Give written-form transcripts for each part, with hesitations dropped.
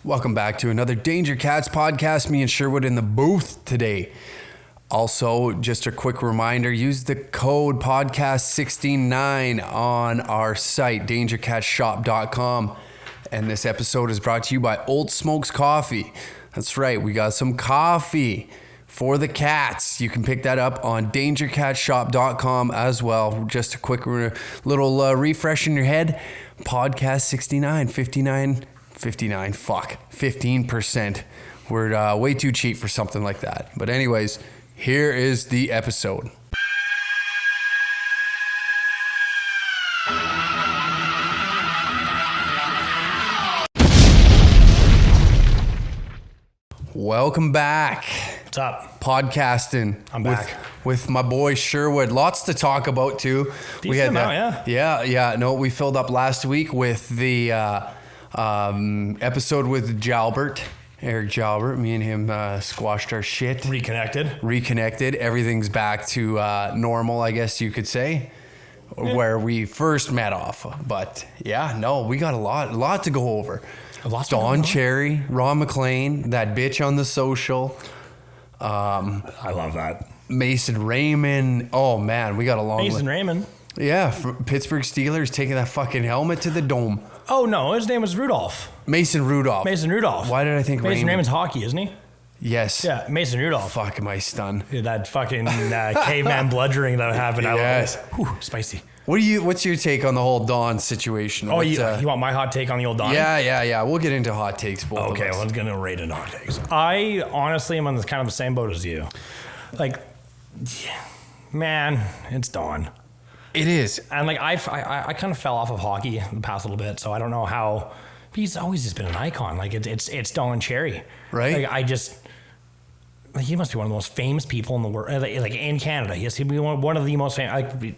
Welcome back to another Danger Cats podcast. Me and Sherwood in the booth today. Also, just a quick reminder, use the code podcast69 on our site, dangercatshop.com. And this episode is brought to you by Old Smokes Coffee. That's right, we got some coffee for the cats. You can pick that up on dangercatshop.com as well. Just a quick little refresh in your head. Podcast 69, 15%. We're way too cheap for something like that. But anyways, here is the episode. Welcome back. What's up? Podcasting. I'm back. With my boy Sherwood. Lots to talk about too. Decent amount, yeah. No, we filled up last week with the episode with Eric Jalbert. Me and him squashed our shit. Reconnected. Everything's back to normal, I guess you could say, where we first met off. But yeah, no, we got a lot to go over. Don Cherry, Ron McLean, that bitch on the social. I love that. Mason Raymond. Oh man, we got a long Mason Raymond. Yeah, Pittsburgh Steelers taking that fucking helmet to the dome. Oh no, his name was Rudolph. Mason Rudolph. Why did I think Mason Raymond's hockey, isn't he? Yes. Yeah, Mason Rudolph. Fuck, am I stunned? Dude, that fucking caveman bludgeoning that happened. Yes. Spicy. What's your take on the whole Don situation? Oh, you want my hot take on the old Don? Yeah. We'll get into hot takes. Okay, well, I'm gonna rate into hot takes. I honestly am on kind of the same boat as you. Like, man, it's Don. It is. And like I kind of fell off of hockey in the past little bit, so I don't know how. He's always just been an icon. Like it's Don Cherry, right? Like he must be one of the most famous people in the world, like in Canada. Yes, he'd be one of the most famous. Like,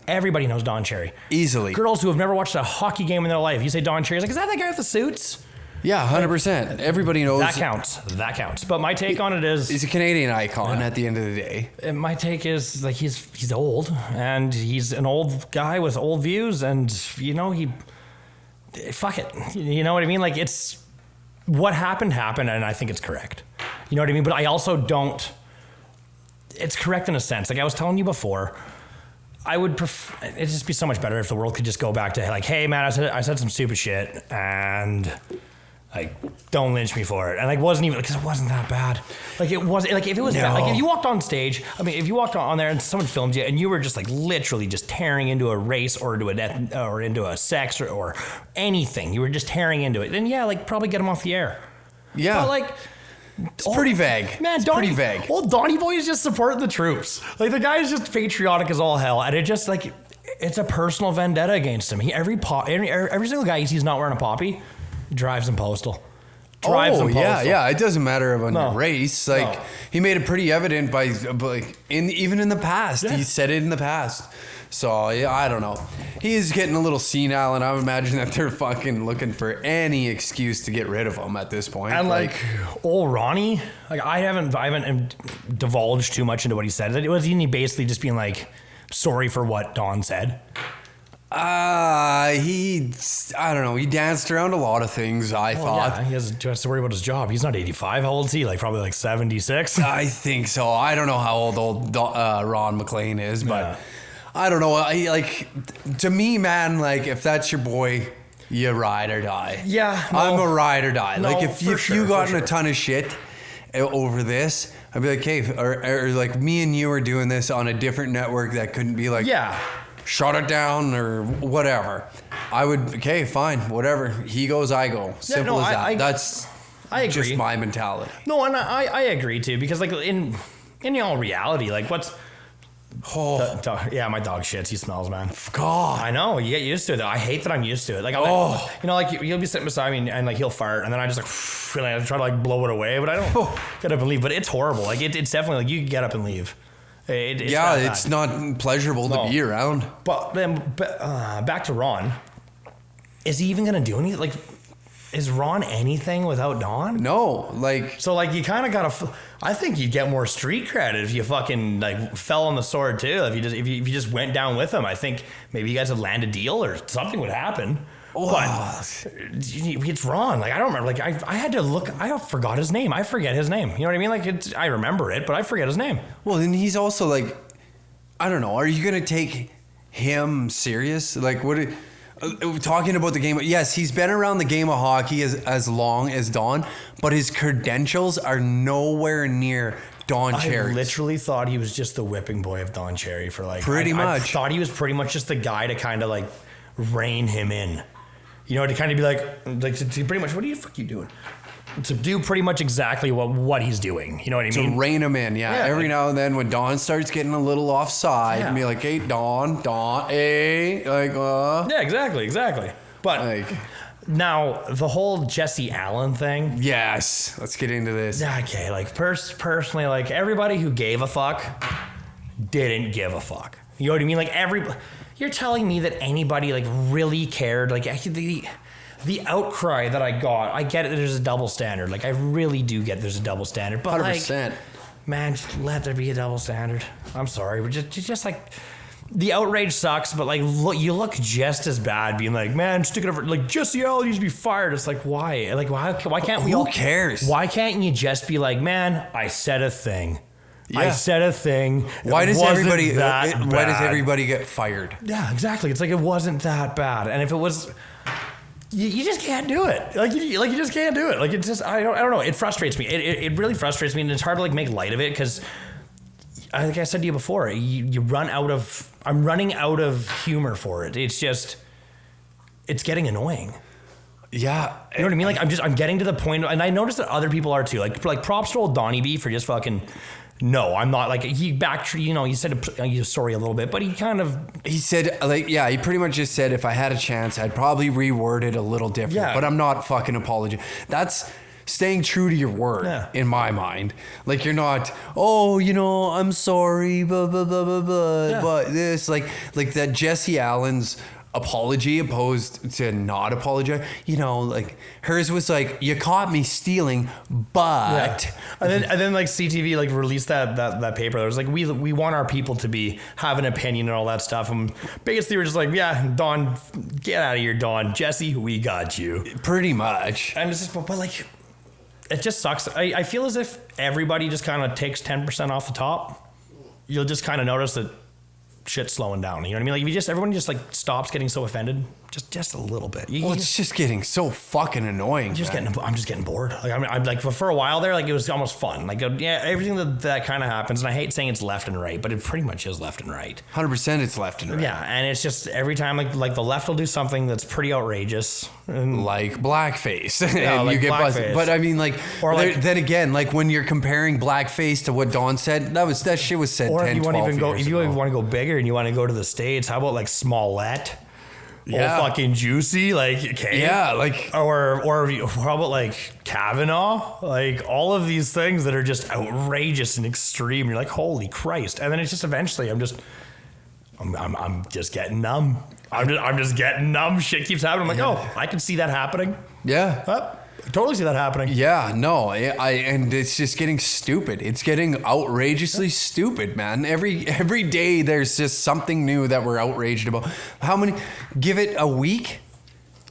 everybody knows Don Cherry. Easily. Girls who have never watched a hockey game in their life, you say Don Cherry's like, is that the guy with the suits? Yeah, 100%. Everybody knows. That counts. But my take on it is... He's a Canadian icon at the end of the day. My take is, like, he's old, and he's an old guy with old views, and, fuck it. You know what I mean? Like, it's... What happened, and I think it's correct. You know what I mean? But I also don't... It's correct in a sense. Like I was telling you before... I would prefer, it'd just be so much better if the world could just go back to like, hey man, I said some stupid shit and like, don't lynch me for it. And like, because it wasn't that bad. Like it was like, if it was bad, like if you walked on stage, if you walked on there and someone filmed you and you were just like literally just tearing into a race or into a death or into a sex or anything, you were just tearing into it, then yeah, like probably get them off the air. Yeah. But like, it's pretty vague. Man, pretty vague. Old Donnie Boy is just supporting the troops. Like the guy is just patriotic as all hell, and it just like it's a personal vendetta against him. Every single guy he sees not wearing a poppy drives him postal. Yeah. It doesn't matter about your race. Like he made it pretty evident even in the past. Yeah. He said it in the past. So yeah, I don't know. He is getting a little senile, and I would imagine that they're fucking looking for any excuse to get rid of him at this point. And like old Ronnie, like I haven't divulged too much into what he said. Wasn't he basically just being like sorry for what Don said? I don't know. He danced around a lot of things, I thought. Yeah, he has to worry about his job. He's not 85. How old is he? Like probably like 76? I think so. I don't know how old Ron McLean is, but... Yeah. I don't know. To me, man, like if that's your boy, you ride or die. Yeah, I'm a ride or die. No, like if you got in a ton of shit over this, I'd be like, hey, or like me and you are doing this on a different network that couldn't be like, shut it down or whatever. I would, okay, fine, whatever. He goes, I go. Simple as that. That's I agree. Just my mentality. No, and I agree too, because like in all reality, like what's... my dog shits. He smells, man. God, I know. You get used to it. Though. I hate that I'm used to it. Like, you'll be sitting beside me and like he'll fart, and then I just like, and I try to like blow it away, but I don't get up and leave. But it's horrible. Like it's definitely like you get up and leave. It's not pleasurable to be around. But then back to Ron. Is he even gonna do anything? Like, is Ron anything without Don? No, like... So, like, you kind of got to... I think you'd get more street credit if you fucking, like, fell on the sword, too. If you just went down with him, I think maybe you guys would land a deal or something would happen. But it's wrong. Like, I don't remember. Like, I had to look. I forgot his name. I forget his name. You know what I mean? Like, I remember it, but I forget his name. Well, and he's also like, I don't know. Are you going to take him serious? Like, talking about the game. Yes, he's been around the game of hockey as long as Don, but his credentials are nowhere near Don Cherry. I literally thought he was just the whipping boy of Don Cherry for like... Pretty much. I thought he was pretty much just the guy to kind of like rein him in. You know, to kind of be like to pretty much, what the fuck you doing? To do pretty much exactly what he's doing. You know what I mean? To rein him in, yeah. Every now and then when Don starts getting a little offside, and be like, hey, Don, hey, like, Yeah, exactly. But... like... Now, the whole Jesse Allen thing. Yes. Let's get into this. Okay, like personally, like everybody who gave a fuck didn't give a fuck. You know what I mean? Like you're telling me that anybody like really cared? Like the outcry that I got, I get it. There's a double standard. Like I really do get there's a double standard. But 100%. like, man, just let there be a double standard. I'm sorry, but just like. The outrage sucks, but like, you look just as bad being like, man, stick it over. Like, Jesse Allen needs to be fired. It's like, why? Like, why can't we all... Who cares? Why can't you just be like, man, I said a thing. Yeah. I said a thing. Why does everybody get fired? Yeah, exactly. It's like, it wasn't that bad. And if it was... You just can't do it. Like you just can't do it. Like, it's just, I don't know. It frustrates me. It really frustrates me. And it's hard to like make light of it because... Like I said to you before, you run out of... I'm running out of humor for it. It's just... It's getting annoying. Yeah. You know what I mean? Like, I'm getting to the point... And I noticed that other people are too. Like props to old Donnie B for just fucking... No, I'm not. Like, he he said sorry a little bit, but he kind of... He said, like, yeah, he pretty much just said, if I had a chance, I'd probably reword it a little different. Yeah. But I'm not fucking apologizing. That's... staying true to your word, in my mind. Like, you're not, I'm sorry, blah, blah, blah, blah, blah, but this, like that Jesse Allen's apology opposed to not apologize. Like, hers was like, you caught me stealing, but... Yeah. And then like, CTV, like, released that paper that was like, we want our people to have an opinion and all that stuff. And basically, we're just like, yeah, Don, get out of here, Don. Jesse, we got you. Pretty much. And it's just, but like... It just sucks. I feel as if everybody just kind of takes 10% off the top. You'll just kind of notice that shit's slowing down. You know what I mean? Like, if everyone just like stops getting so offended, just a little bit. It's just getting so fucking annoying. I'm just getting bored. Like, I'm like, for a while there, like, it was almost fun. Like, yeah, everything that kind of happens. And I hate saying it's left and right, but it pretty much is left and right. 100% it's left and right. Yeah, and it's just every time like the left will do something that's pretty outrageous, like blackface, yeah, and like you get blackface. buzzed. But I mean, like, or like, then again, like when you're comparing blackface to what Don said, that shit was said. Or 10, if you want to go bigger and you want to go to the States, how about like Smollett? Yeah. Old fucking Juicy, like, okay. Yeah, like... Or how about, like, Kavanaugh? Like, all of these things that are just outrageous and extreme. You're like, holy Christ. And then it's just eventually, I'm just getting numb. I'm just getting numb. Shit keeps happening. I'm like, oh, I can see that happening. Yeah. I totally see that happening. Yeah, no, and it's just getting stupid. It's getting outrageously stupid, man. Every day there's just something new that we're outraged about. Give it a week,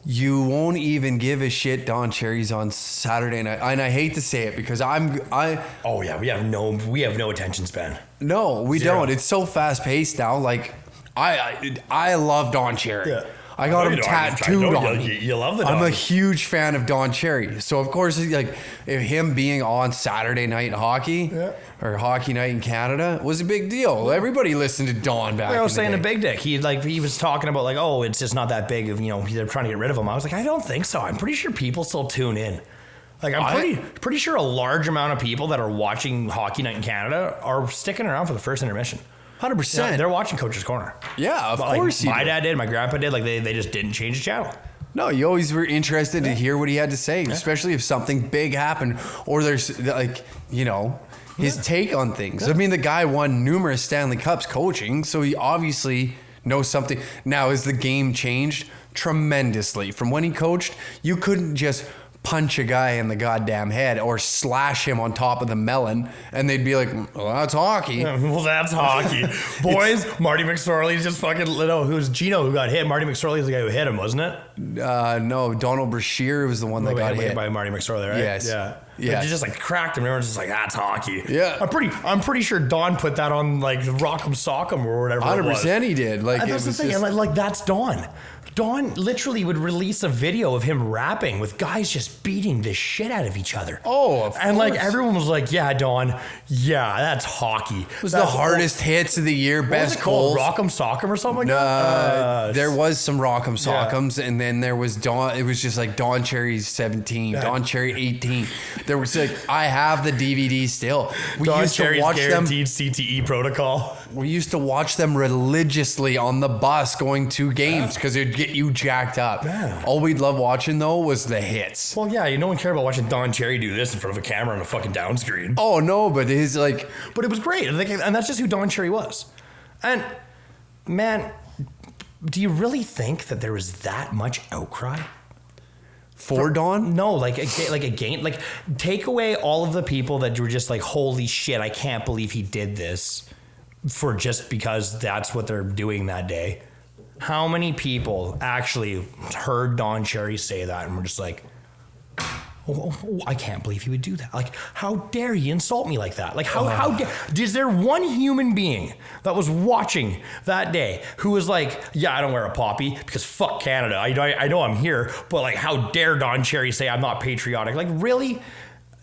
you won't even give a shit Don Cherry's on Saturday night. And I hate to say it because oh yeah, we have no attention span. No, we don't. It's so fast paced now. Like, I love Don Cherry. Yeah. I got him tattooed on me. You love the dog. I'm a huge fan of Don Cherry. So, of course, like, if him being on Saturday night hockey or hockey night in Canada was a big deal. Everybody listened to Don back in the day. I was saying the Big Dick. He was talking about, like, oh, it's just not that big. They're trying to get rid of him. I was like, I don't think so. I'm pretty sure people still tune in. Like, I'm pretty sure a large amount of people that are watching Hockey Night in Canada are sticking around for the first intermission. 100%. Yeah, they're watching Coach's Corner. Yeah, of course. My dad did. My grandpa did. Like, they just didn't change the channel. No, you always were interested to hear what he had to say, especially if something big happened or there's, like, his take on things. Yeah. I mean, the guy won numerous Stanley Cups coaching, so he obviously knows something. Now, has the game changed? Tremendously. From when he coached, you couldn't just punch a guy in the goddamn head or slash him on top of the melon, and they'd be like, well, that's hockey. Well, that's hockey. Boys, Marty McSorley just fucking, no, who's Gino who got hit? Marty McSorley is the guy who hit him, wasn't it? No, Donald Brashear was the one that got hit. By Marty McSorley, right? Yes. Yeah. Yeah. They just like cracked him. Everyone's just like, that's hockey. Yeah. I'm pretty sure Don put that on like Rock'em Sock'em or whatever 100% he did. Like, and that's the thing. And like that's Don. Don literally would release a video of him rapping with guys just beating the shit out of each other. Oh, of and course. like everyone was like, yeah, Don, yeah, that's hockey. It was the hardest hits of the year, best goals. Rock'em Sock'em or something like that? There was some Rock'em Sock'ems, and then there was Don. It was just like Don Cherry's 17, Don Cherry 18. There was like, I have the DVD still. We Don used Cherry's to watch guaranteed CTE protocol. We used to watch them religiously on the bus going to games because it'd get you jacked up. Yeah. All we'd love watching though was the hits. Well, yeah, no one cared about watching Don Cherry do this in front of a camera on a fucking down screen. Oh no, but his like, but it was great, and that's just who Don Cherry was. And man, do you really think that there was that much outcry for Don? No, like take away all of the people that were just like, holy shit, I can't believe he did this for just because that's what they're doing that day. How many people actually heard Don Cherry say that and were just like, oh, I can't believe he would do that. Like, how dare he insult me like that? Like, how dare, is there one human being that was watching that day who was like, yeah, I don't wear a poppy because fuck Canada. I know I'm here, but like, how dare Don Cherry say I'm not patriotic? Like, really?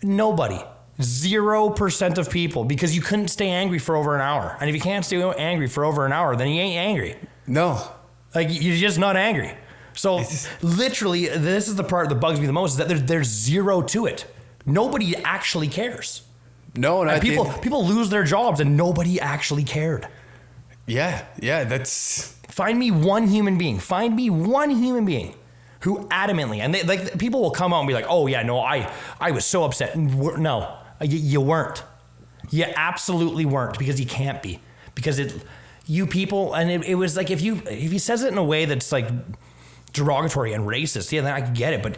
Nobody. 0% of people, because you couldn't stay angry for over an hour. And if you can't stay angry for over an hour, then you ain't angry. No. Like, you're just not angry. So literally, this is the part that bugs me the most, is that there's zero to it. Nobody actually cares. No, and people lose their jobs and nobody actually cared. Yeah, that's... Find me one human being who adamantly, and people will come out and be like, oh yeah, no, I was so upset. No, you weren't. You absolutely weren't, because you can't be. Because you people, and it was like, if he says it in a way that's like derogatory and racist, yeah, then I can get it. But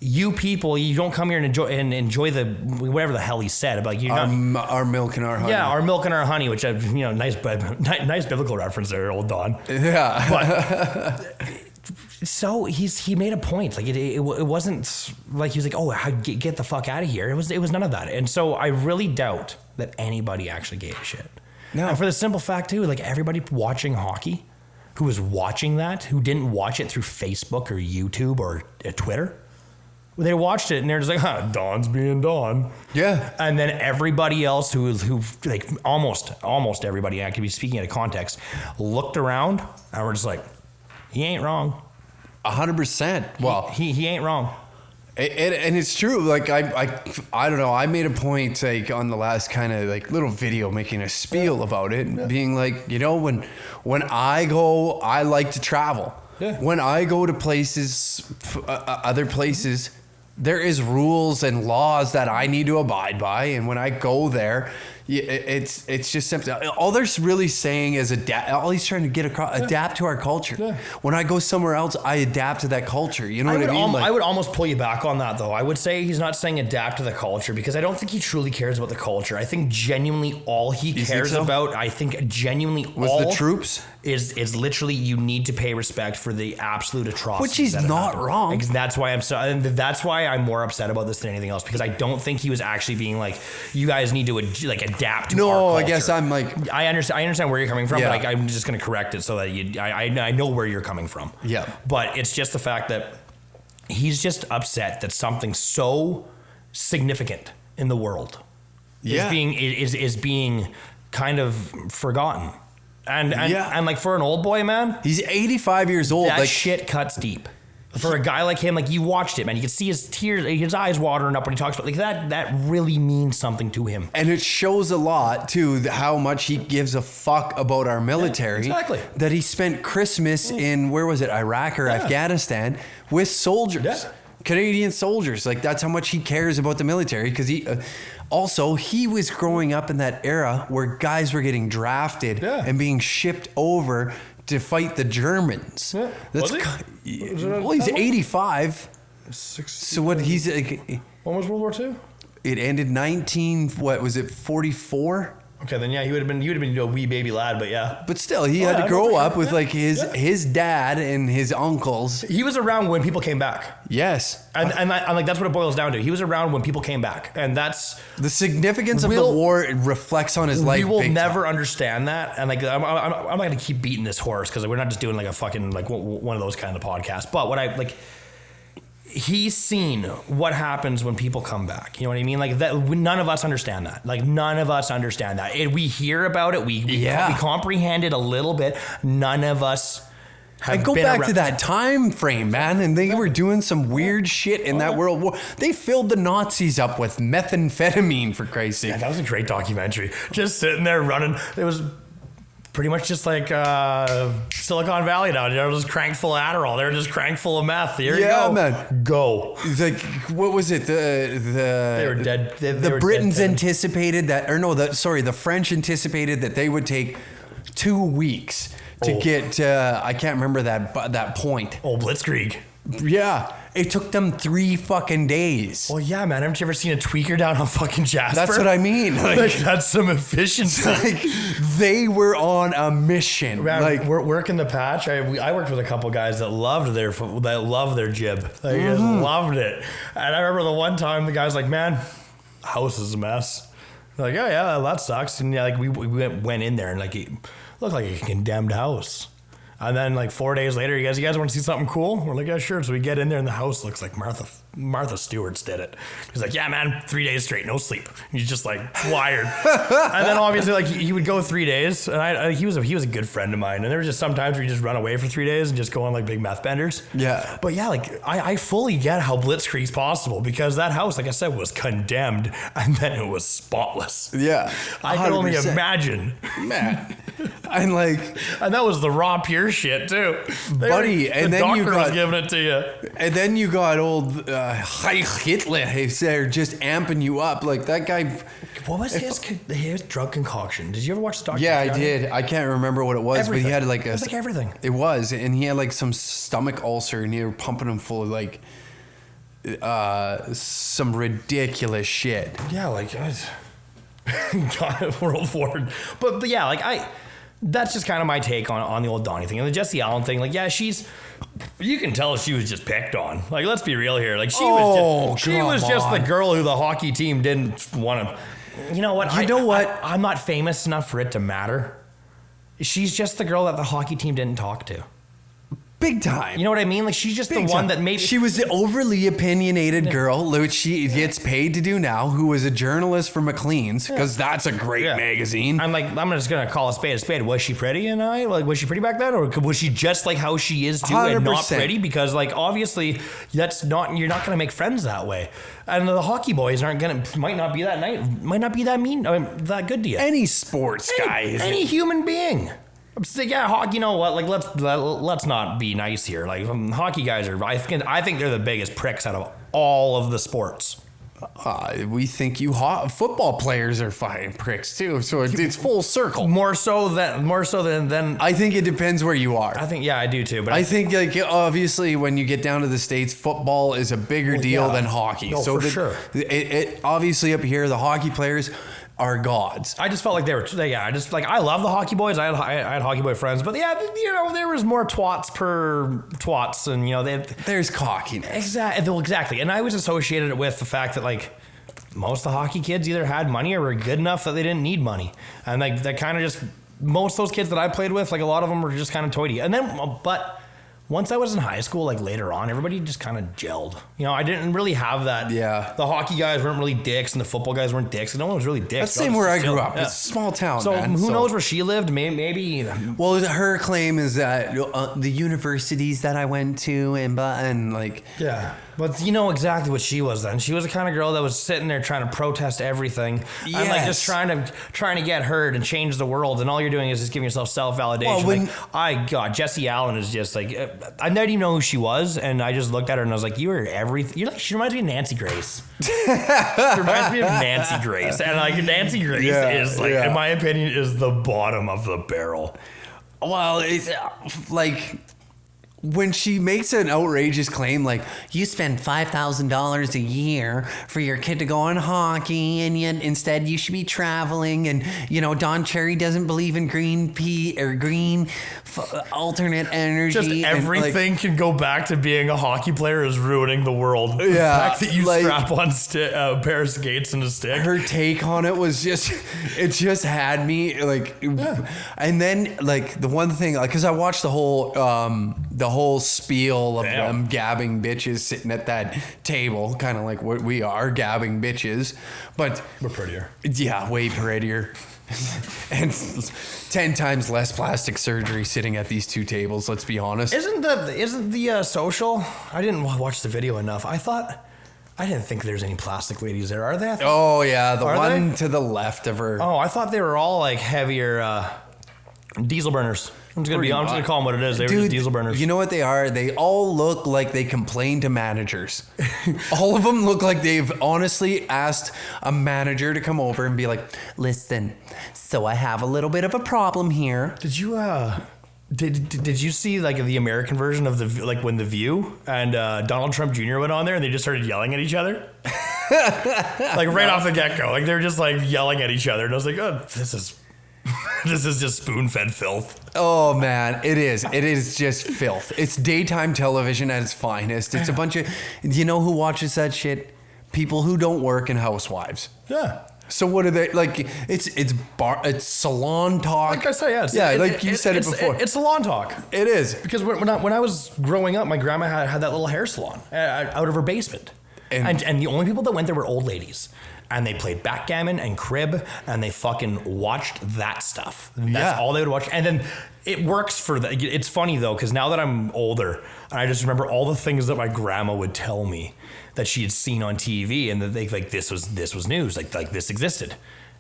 you people, you don't come here and enjoy the whatever the hell he said about you. Our milk and our honey. Yeah, our milk and our honey, which nice biblical reference there, old Don. Yeah. But so he made a point. Like it wasn't like he was like, oh, get the fuck out of here. It was none of that. And so I really doubt that anybody actually gave a shit. No. And for the simple fact too, like everybody watching hockey who was watching that, who didn't watch it through Facebook or YouTube or Twitter, they watched it and they're just like, Don's being Don. Yeah. And then everybody else who like almost everybody, I could be speaking out of context, looked around and we're just like, he ain't wrong. 100%. Well, he ain't wrong. And it's true. Like I don't know. I made a point like on the last kind of like little video making a spiel about it, being like, when I go, I like to travel. Yeah. When I go to places, other places, there is rules and laws that I need to abide by, and when I go there, it's just simply all they're really saying is adapt. All he's trying to get across, adapt to our culture. Yeah. When I go somewhere else, I adapt to that culture. You know what I mean? I would almost pull you back on that, though. I would say he's not saying adapt to the culture, because I don't think he truly cares about the culture. I think genuinely all he cares about, was the troops. Is literally, you need to pay respect for the absolute atrocities. Which he's not wrong. That's why that's why I'm more upset about this than anything else, because I don't think he was actually being like, you guys need to adapt to our culture. I guess I'm like, I understand where you're coming from, but I'm just going to correct it so that I know where you're coming from. Yeah. But it's just the fact that he's just upset that something so significant in the world is being kind of forgotten. And like, for an old boy, man, he's 85 years old. That shit cuts deep. For a guy like him, like, you watched it, man, you could see his tears, his eyes watering up when he talks about, like, that really means something to him. And it shows a lot too, how much he gives a fuck about our military. Yeah, exactly. That he spent Christmas in, where was it, Iraq or Afghanistan, with soldiers. Yeah. Canadian soldiers. Like, that's how much he cares about the military, because he also, he was growing up in that era where guys were getting drafted and being shipped over to fight the Germans. Yeah. That's Was he? Well, he's 85. So what he's like, When was World War II? it ended 44? Okay, then yeah, he would have been a wee baby lad, but yeah. But still, he had to grow up with like his dad and his uncles. He was around when people came back. Yes. And like that's what it boils down to. He was around when people came back, and that's the significance of the war. It reflects on his life. We will never understand that, and like I'm not going to keep beating this horse because we're not just doing like a fucking like one of those kind of podcasts. But what I like, he's seen what happens when people come back. You know what I mean? Like that. None of us understand that. Like none of us understand that. We hear about it. We comprehend it a little bit. None of us. I go back to that time frame, man, and they were doing some weird shit in that World War. They filled the Nazis up with methamphetamine, for Christ's sake. Yeah, that was a great documentary. Just sitting there running. It was pretty much just like Silicon Valley now. They were just cranked full of Adderall. They were just cranked full of meth. Here you go. Man. Go. Like, what was it? They were dead. The Britons anticipated that, the French anticipated that they would take 2 weeks to get, I can't remember that point. Oh, Blitzkrieg. Yeah. It took them 3 fucking days. Well, yeah, man. Haven't you ever seen a tweaker down on fucking Jasper? That's what I mean. Like that's some efficiency. Like, they were on a mission. Man, like, we're working the patch. I worked with a couple guys that loved their jib. They just loved it. And I remember the one time the guy's like, "Man, house is a mess." Like, "Oh yeah, that sucks." And yeah, like we went in there and like it looked like a condemned house. And then like 4 days later, you guys want to see something cool? We're like, yeah, sure. So we get in there and the house looks like Martha Stewart's did it. He's like, yeah, man, 3 days straight, no sleep. He's just like wired. And then obviously like he would go 3 days, and he was a good friend of mine. And there were just sometimes where you just run away for 3 days and just go on like big meth benders. Yeah. But yeah, like I fully get how Blitzkrieg's possible because that house, like I said, was condemned and then it was spotless. Yeah. 100%. I can only imagine. Man. And that was the raw pure shit too, buddy. And then the doctor was giving it to you. And then you got old Heil Hitler. They're just amping you up like that guy. What was his drug concoction? Did you ever watch the documentary? Yeah, I did. I can't remember what it was, everything. but he had it was like everything. It was, and he had like some stomach ulcer, and they were pumping him full of like some ridiculous shit. Yeah, like God, World War. But yeah, like that's just kind of my take on the old Donnie thing. And the Jesse Allen thing, like, yeah, you can tell she was just picked on. Like, let's be real here. Like, she was just the girl who the hockey team didn't want to. You know what? I'm not famous enough for it to matter. She's just the girl that the hockey team didn't talk to. Big time. You know what I mean? Like, she's just the one that maybe... She was the overly opinionated girl, which she gets paid to do now, who was a journalist for Maclean's, because that's a great magazine. I'm just going to call a spade a spade. Was she pretty? Was she pretty back then? Or was she just like how she is too 100%. And not pretty? Because, like, obviously, you're not going to make friends that way. And the hockey boys might not be that nice, might not be that mean, that good to you. Any sports guy. Any human being. Yeah, hockey. You know what? Like, let's not be nice here. Like, hockey guys are. I think they're the biggest pricks out of all of the sports. We think football players are fine pricks too. So it's full circle. More so than. I think it depends where you are. I think I do too. But I think like obviously when you get down to the States, football is a bigger deal than hockey. No, so for sure. It obviously up here the hockey players are gods. I just felt like I love the hockey boys. I had hockey boy friends, but yeah, there was more twats per twats, and there's cockiness. Exactly. And I was associated it with the fact that like most of the hockey kids either had money or were good enough that they didn't need money, and like that kind of just most of those kids that I played with, like a lot of them were just kind of toity. And then, but once I was in high school, like later on, everybody just kind of gelled. I didn't really have that. Yeah. The hockey guys weren't really dicks, and the football guys weren't dicks. No one was really dicks. That's the same where I grew up. Yeah. It's a small town, so man. Who knows where she lived? Maybe. Well, her claim is that the universities that I went to and like. Yeah. But you know exactly what she was then. She was the kind of girl that was sitting there trying to protest everything. Yes. And like just trying to get heard and change the world. And all you're doing is just giving yourself self-validation. Well, Jesse Allen is just like, I didn't even know who she was. And I just looked at her and I was like, you are everything. She reminds me of Nancy Grace. She reminds me of Nancy Grace. And like Nancy Grace is like, in my opinion, is the bottom of the barrel. Well, it's like... when she makes an outrageous claim like, you spend $5,000 a year for your kid to go on hockey, and yet instead you should be traveling, and Don Cherry doesn't believe in green alternate energy. Just everything can go back to being a hockey player is ruining the world. The fact that you strap on a pair of skates and a stick. Her take on it was it just had me like, and then like the one thing, like, cause I watched the whole spiel of them gabbing bitches sitting at that table, kind of like what we are, gabbing bitches, but we're prettier. Yeah, way prettier. And 10 times less plastic surgery sitting at these two tables, let's be honest. Isn't the social? I didn't watch the video enough. I didn't think there's any plastic ladies there. Are they? Oh yeah, the one to the left of her. Oh, I thought they were all like heavier diesel burners. I'm just gonna call them what it is. They were just diesel burners. You know what they are? They all look like they complain to managers. All of them look like they've honestly asked a manager to come over and be like, "Listen, so I have a little bit of a problem here." Did you did you see like the American version of when The View and Donald Trump Jr. went on there and they just started yelling at each other? Like right off the get-go, like they're just like yelling at each other, and I was like, "Oh, this is just spoon-fed filth." Oh man, it is. It is just filth. It's daytime television at its finest. It's a bunch of, who watches that shit? People who don't work and housewives. Yeah. So what are they like? It's salon talk. Like I say, you said it before. It's salon talk. It is because when I was growing up, my grandma had that little hair salon out of her basement, and the only people that went there were old ladies. And they played backgammon and crib, and they fucking watched that stuff. That's all they would watch. And then it works for that. It's funny though, because now that I'm older, and I just remember all the things that my grandma would tell me that she had seen on TV, and that they like this was news, like this existed.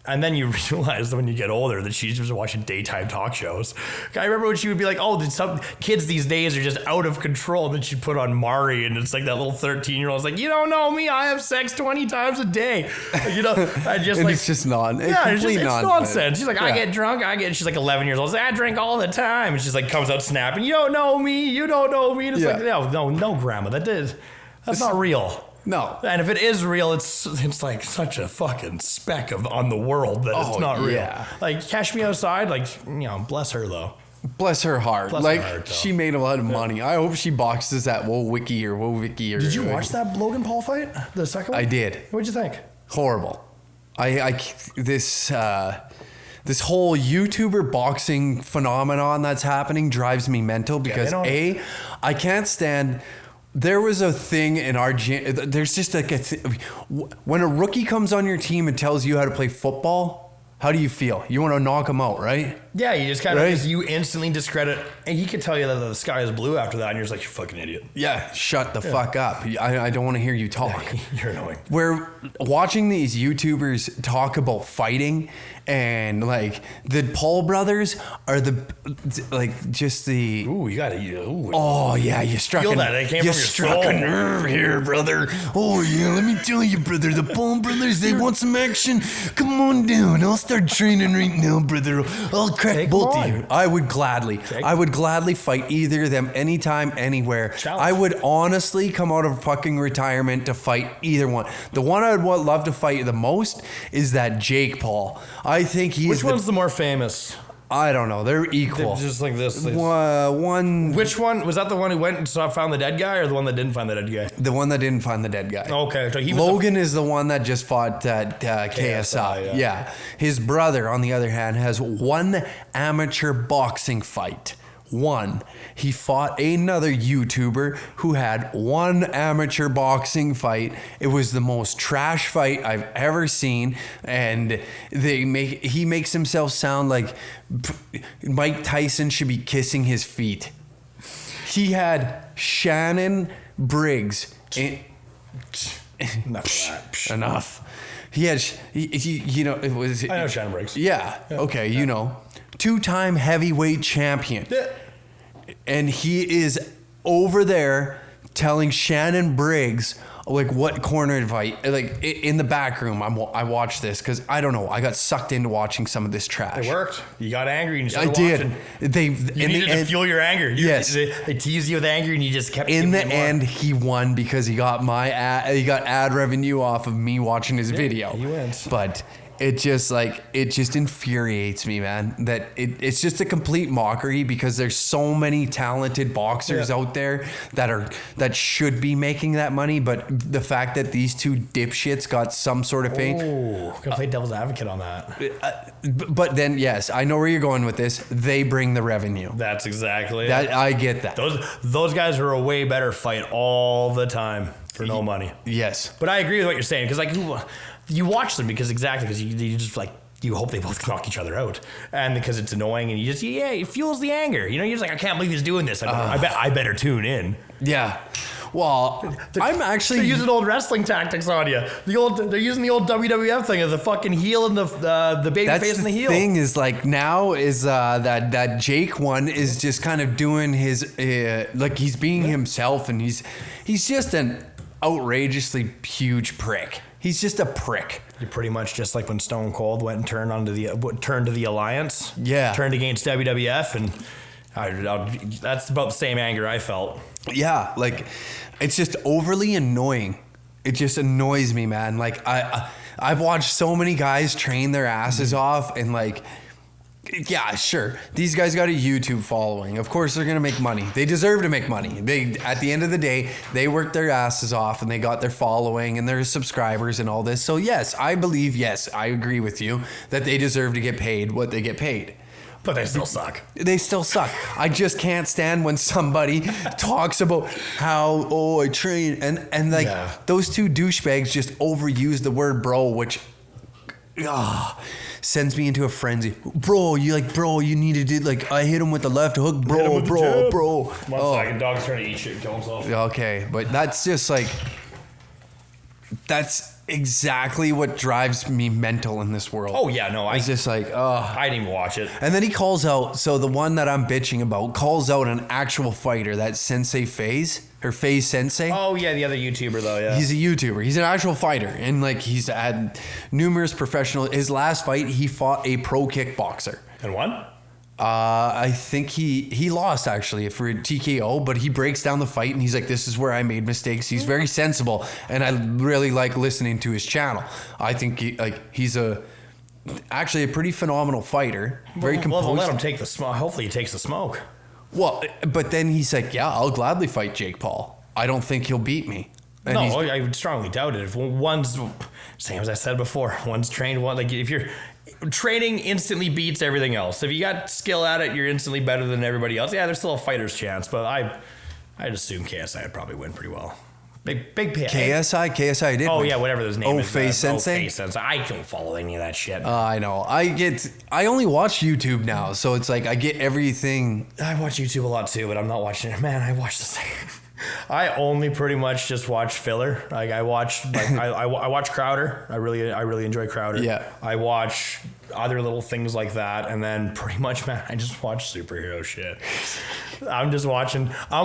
And then you realize that when you get older that she's just watching daytime talk shows. I remember when she would be like, "Oh, some kids these days are just out of control." And then she'd put on Mari, and it's like that little 13-year-old is like, "You don't know me. I have sex 20 times a day." I just like it's just not. It's nonsense. She's like, "I get drunk. She's like 11 years old. She's like, "I drink all the time." And she's like, comes out snapping, "You don't know me. You don't know me." And it's like, no, grandma, that's not real. No. And if it is real, it's like such a fucking speck on the world that it's not real. Yeah. Like, Cash Me Outside, like, bless her though. Bless her heart. She made a lot of money. I hope she boxes at Wowicki or Wowicki or. Did you watch that Logan Paul fight? The second one? I did. What'd you think? Horrible. This whole YouTuber boxing phenomenon that's happening drives me mental because I can't stand. There was a thing in our gym. There's just like when a rookie comes on your team and tells you how to play football, how do you feel? You want to knock him out, right? Yeah, you just kind of you instantly discredit, and he could tell you that the sky is blue after that, and you're just like, "You fucking idiot." Yeah, shut the fuck up. I don't want to hear you talk. You're annoying. We're watching these YouTubers talk about fighting, and like the Paul brothers are just the. Ooh, you got to. Oh yeah, you struck. Feel that? It came you from your struck soul. A nerve here, brother. Oh yeah, let me tell you, brother. The Paul brothers, they want some action. Come on down. I'll start training right now, brother. I'll crack both of you. I would gladly fight either of them anytime, anywhere. Challenge. I would honestly come out of fucking retirement to fight either one. The one I would love to fight the most is that Jake Paul. I think he's. Which one's the more famous? I don't know. They're equal. They're just like this. One. Which one was that? The one who went and found the dead guy, or the one that didn't find the dead guy? The one that didn't find the dead guy. Okay, so Logan is the one that just fought at KSI. Yeah. His brother, on the other hand, has one amateur boxing fight. One. He fought another YouTuber who had one amateur boxing fight. It was the most trash fight I've ever seen, and he makes himself sound like Mike Tyson should be kissing his feet. He had Shannon Briggs. Enough. He had, it was. I know Shannon Briggs. Yeah. Okay. Yeah. Two-time heavyweight champion. Yeah. And he is over there telling Shannon Briggs like what corner fight, like in the back room. I watched this because I don't know. I got sucked into watching some of this trash. It worked. You got angry and you started watching. You needed to fuel your anger. Yes. They teased you with anger and you just kept. In the end, he won because he got ad revenue off of me watching his video. He wins. But it just infuriates me, man, that it's just a complete mockery because there's so many talented boxers out there that should be making that money, but the fact that these two dipshits got some sort of fame. Oh, gonna play devil's advocate on that. But then, yes, I know where you're going with this. They bring the revenue. That's exactly that. It. I get that. Those guys are a way better fight all the time for no money. Yes. But I agree with what you're saying because you watch them because you just like you hope they both knock each other out, and because it's annoying and it fuels the anger. You're just like, I can't believe he's doing this. I better tune in. Yeah. Well, they're using old wrestling tactics on you. They're using the old WWF thing of the fucking heel and the baby face and the heel. The thing is, like, now is that Jake one is just kind of doing his like he's being himself, and he's just an outrageously huge prick. He's just a prick. You're pretty much just like when Stone Cold went and turned to the Alliance. Yeah. Turned against WWF, and that's about the same anger I felt. Yeah, like it's just overly annoying. It just annoys me, man. Like I've watched so many guys train their asses off, and like, yeah, sure, these guys got a YouTube following. Of course, they're gonna make money. They deserve to make money. At the end of the day, they worked their asses off, and they got their following and their subscribers and all this. So yes, I agree with you that they deserve to get paid what they get paid. But they still suck. They still suck. I just can't stand when somebody talks about how, I train. And like those two douchebags just overuse the word bro, which sends me into a frenzy. Bro, you need to do, like, I hit him with the left hook, bro. 1 second, dog's trying to eat shit and kill himself. Okay, but that's just like, that's exactly what drives me mental in this world. Oh yeah, no, I just like, I didn't even watch it. And then he calls out, so the one that I'm bitching about calls out an actual fighter, that Sensei FaZe, or FaZe Sensei. Oh yeah, the other YouTuber though, yeah. He's a YouTuber. He's an actual fighter, and like he's had numerous professional. His last fight, he fought a pro kickboxer and won. I think he lost actually for TKO, but he breaks down the fight and he's like, this is where I made mistakes. He's very sensible, and I really like listening to his channel. I think he's actually a pretty phenomenal fighter. Very composed. Well, let him take the smoke. Hopefully he takes the smoke. Well, but then he's like, yeah, I'll gladly fight Jake Paul. I don't think he'll beat me. And no, I would strongly doubt it. If one's, same as I said before, one's trained, if you're training instantly beats everything else. If you got skill at it, you're instantly better than everybody else. Yeah, there's still a fighter's chance, but I'd assume KSI would probably win pretty well. Big pay. KSI did. Oh, yeah, whatever his name is. FaZe Sensei? FaZe Sensei. I don't follow any of that shit. I know. I only watch YouTube now, so it's like I get everything. I watch YouTube a lot too, but I'm not watching it. Man, I watch the same. I only pretty much just watch filler. Like I watch Crowder. I really enjoy Crowder. Yeah. I watch other little things like that, and then pretty much, man, I just watch superhero shit. I'm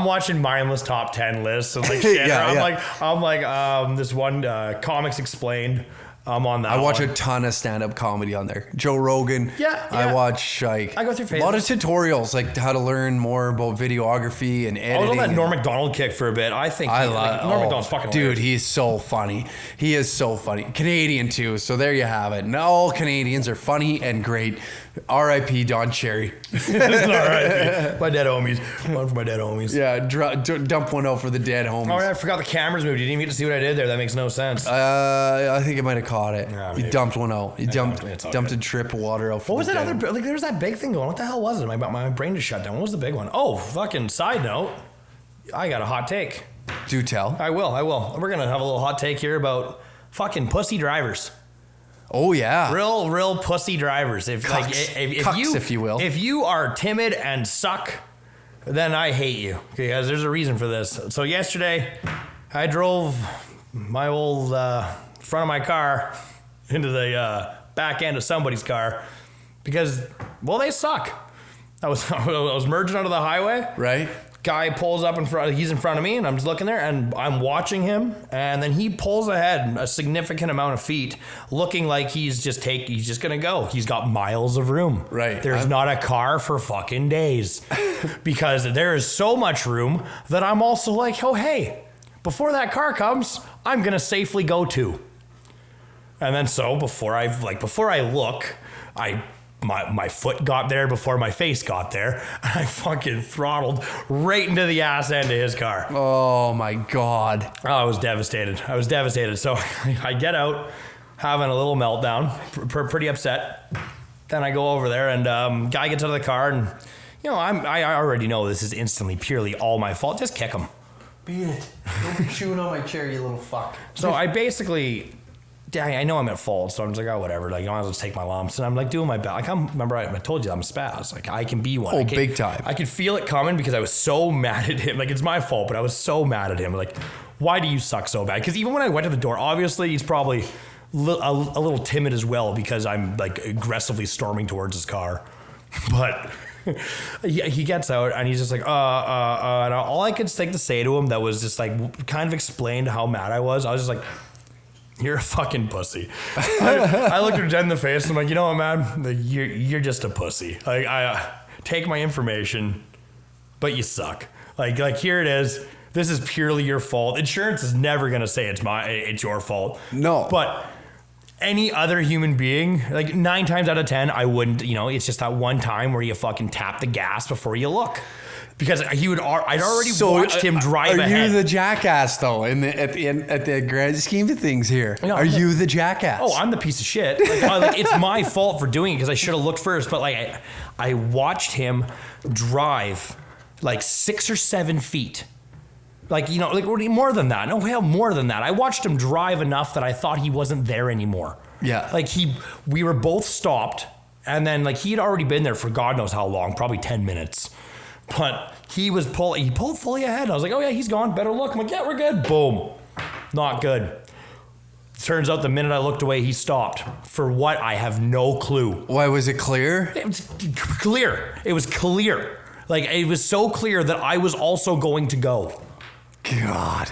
watching mindless top 10 lists and like shit. I'm like this one Comics Explained. I'm on that. I watch a ton of stand-up comedy on there. Joe Rogan. Yeah. I watch I go through phases. A lot of tutorials, like how to learn more about videography and editing. I was on that Norm Macdonald kick for a bit. I think Norm Macdonald's fucking hilarious. Dude, he's so funny. He is so funny. Canadian too, so there you have it. Not all Canadians are funny and great. R.I.P. Don Cherry. R.I.P. My dead homies. One for my dead homies. Yeah, dump one out for the dead homies. Oh, I forgot the cameras moved. You didn't even get to see what I did there. That makes no sense. I think I might have caught it. Yeah, you dumped one out. You dumped good. a drip of water out for what was the that dead. other... Like, there was that big thing going. What the hell was it? My brain just shut down. What was the big one? Oh, fucking side note. I got a hot take. Do tell. I will. We're going to have a little hot take here about fucking pussy drivers. Oh yeah, real pussy drivers. Cucks, if you will. If you are timid and suck, then I hate you, because there's a reason for this. So yesterday, I drove my old front of my car into the back end of somebody's car because, well, they suck. I was merging onto the highway, right, Guy pulls up in front. He's in front of me, and I'm just looking there, and I'm watching him. And then he pulls ahead a significant amount of feet, looking like he's just gonna go. He's got miles of room. Right. There's not a car for fucking days, because there is so much room that I'm also like, oh hey, before that car comes, I'm gonna safely go too. And then so before I look, My foot got there before my face got there. I fucking throttled right into the ass end of his car. Oh my God. Oh, I was devastated. So I get out, having a little meltdown, pretty upset. Then I go over there, and guy gets out of the car, and I already know this is instantly purely all my fault. Just kick him. Beat it. Don't be chewing on my chair, you little fuck. So I basically... I know I'm at fault, so I'm just like, oh, whatever. Like, I just take my lumps, and I'm like doing my best. Like, I told you I'm a spaz. Like, I can be one. Oh, big time. I could feel it coming because I was so mad at him. Like, it's my fault, but I was so mad at him. Like, why do you suck so bad? Because even when I went to the door, obviously he's probably a little timid as well because I'm like aggressively storming towards his car. But he gets out and he's just like, and all I could think to say to him that was just like kind of explained how mad I was just like, you're a fucking pussy. I looked her dead in the face and I'm like, you know what, man? Like, you're just a pussy. Like, I take my information, but you suck. Like here it is. This is purely your fault. Insurance is never gonna say it's your fault. No. But any other human being, like 9 times out of 10, I wouldn't. It's just that one time where you fucking tap the gas before you look. Because I'd already watched him drive ahead. Are you the jackass though? At the grand scheme of things here, are you the jackass? Oh, I'm the piece of shit. Like, it's my fault for doing it because I should have looked first. But like I watched him drive like 6 or 7 feet. Like more than that. No, hell, more than that. I watched him drive enough that I thought he wasn't there anymore. Yeah. Like we were both stopped, and then like he had already been there for God knows how long, probably 10 minutes. But he pulled fully ahead. I was like, oh yeah, he's gone. Better look. I'm like, yeah, we're good. Boom. Not good. Turns out the minute I looked away, he stopped. For what? I have no clue. Why, was it clear? It was clear. It was clear. Like, it was so clear that I was also going to go. God.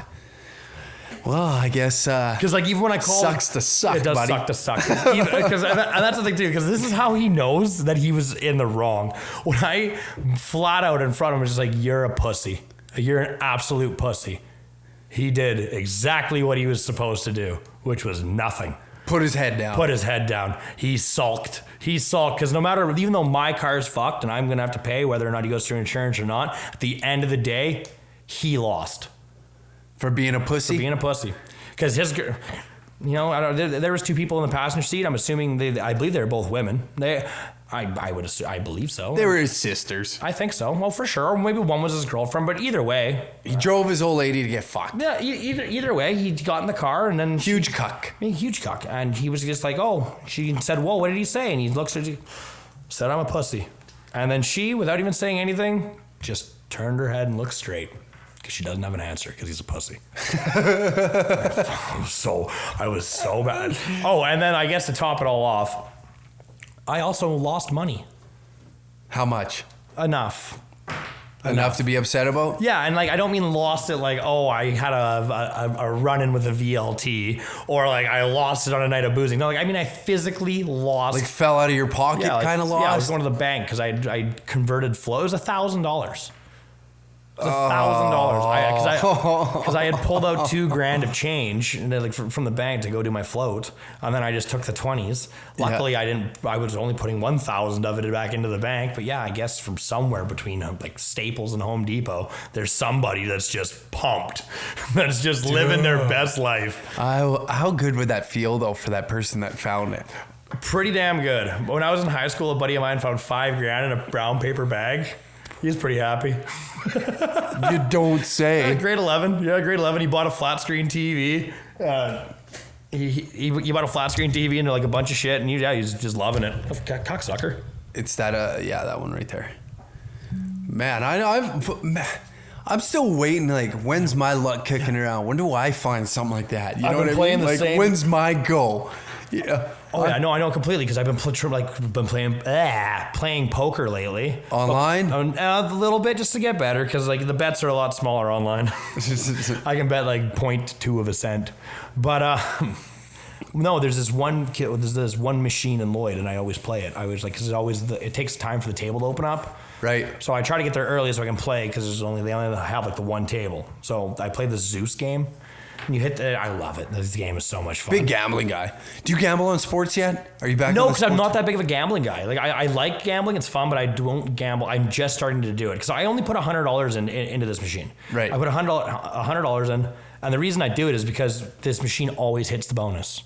Well, I guess because like even when I call sucks to suck, it does buddy. suck to suck. Because and that's the thing too. Because this is how he knows that he was in the wrong. When I flat out in front of him was just like, "You're a pussy. You're an absolute pussy." He did exactly what he was supposed to do, which was nothing. Put his head down. He sulked because no matter, even though my car's fucked and I'm gonna have to pay whether or not he goes through insurance or not, at the end of the day, he lost. For being a pussy? For being a pussy. Because there was 2 people in the passenger seat. I'm assuming I believe they were both women. I believe so. They were his sisters. I think so. Well, for sure. Maybe one was his girlfriend, but either way. He drove his old lady to get fucked. Yeah, either way, he got in the car and then... Huge cuck. Huge cuck. And he was just like, oh, she said, whoa, what did he say? And he looks at her, said, I'm a pussy. And then she, without even saying anything, just turned her head and looked straight. Because she doesn't have an answer because he's a pussy. I was so bad. Oh, and then I guess to top it all off, I also lost money. How much? Enough to be upset about? Yeah, and like I don't mean lost it like, oh, I had a run-in with a VLT, or like I lost it on a night of boozing. No, like I mean I physically lost. Like fell out of your pocket kind of lost? Yeah, I was going to the bank because I converted flow. It was $1,000. It was $1,000 because I had pulled out $2,000 of change like from the bank to go do my float, and then I just took the 20s. Luckily, I was only putting 1,000 of it back into the bank. But yeah, I guess from somewhere between like Staples and Home Depot, there's somebody that's just pumped, that's just living their best life. How good would that feel though for that person that found it? Pretty damn good. When I was in high school, a buddy of mine found $5,000 in a brown paper bag. He was pretty happy. You don't say. Grade 11. Yeah, grade 11. He bought a flat screen TV. He bought a flat screen TV and like a bunch of shit, and he's just loving it. Cocksucker. It's that that one right there. Man, I'm still waiting. Like, when's my luck kicking around? When do I find something like that? You know what I mean? Like, when's my go? Yeah. Oh yeah, no, I know completely because I've been playing poker lately. Online? A little bit just to get better because like the bets are a lot smaller online. I can bet like 0.2 of a cent, but no, there's this one machine in Lloyd, and I always play it. I was like, because it takes time for the table to open up. Right. So I try to get there early so I can play because they only have like the one table. So I play the Zeus game. And you hit I love it. This game is so much fun. Big gambling guy. Do you gamble on sports yet? Are you back? No, because I'm not that big of a gambling guy. Like I like gambling, it's fun, but I don't gamble. I'm just starting to do it because I only put $100 into this machine. Right. I put $100 in, and the reason I do it is because this machine always hits the bonus.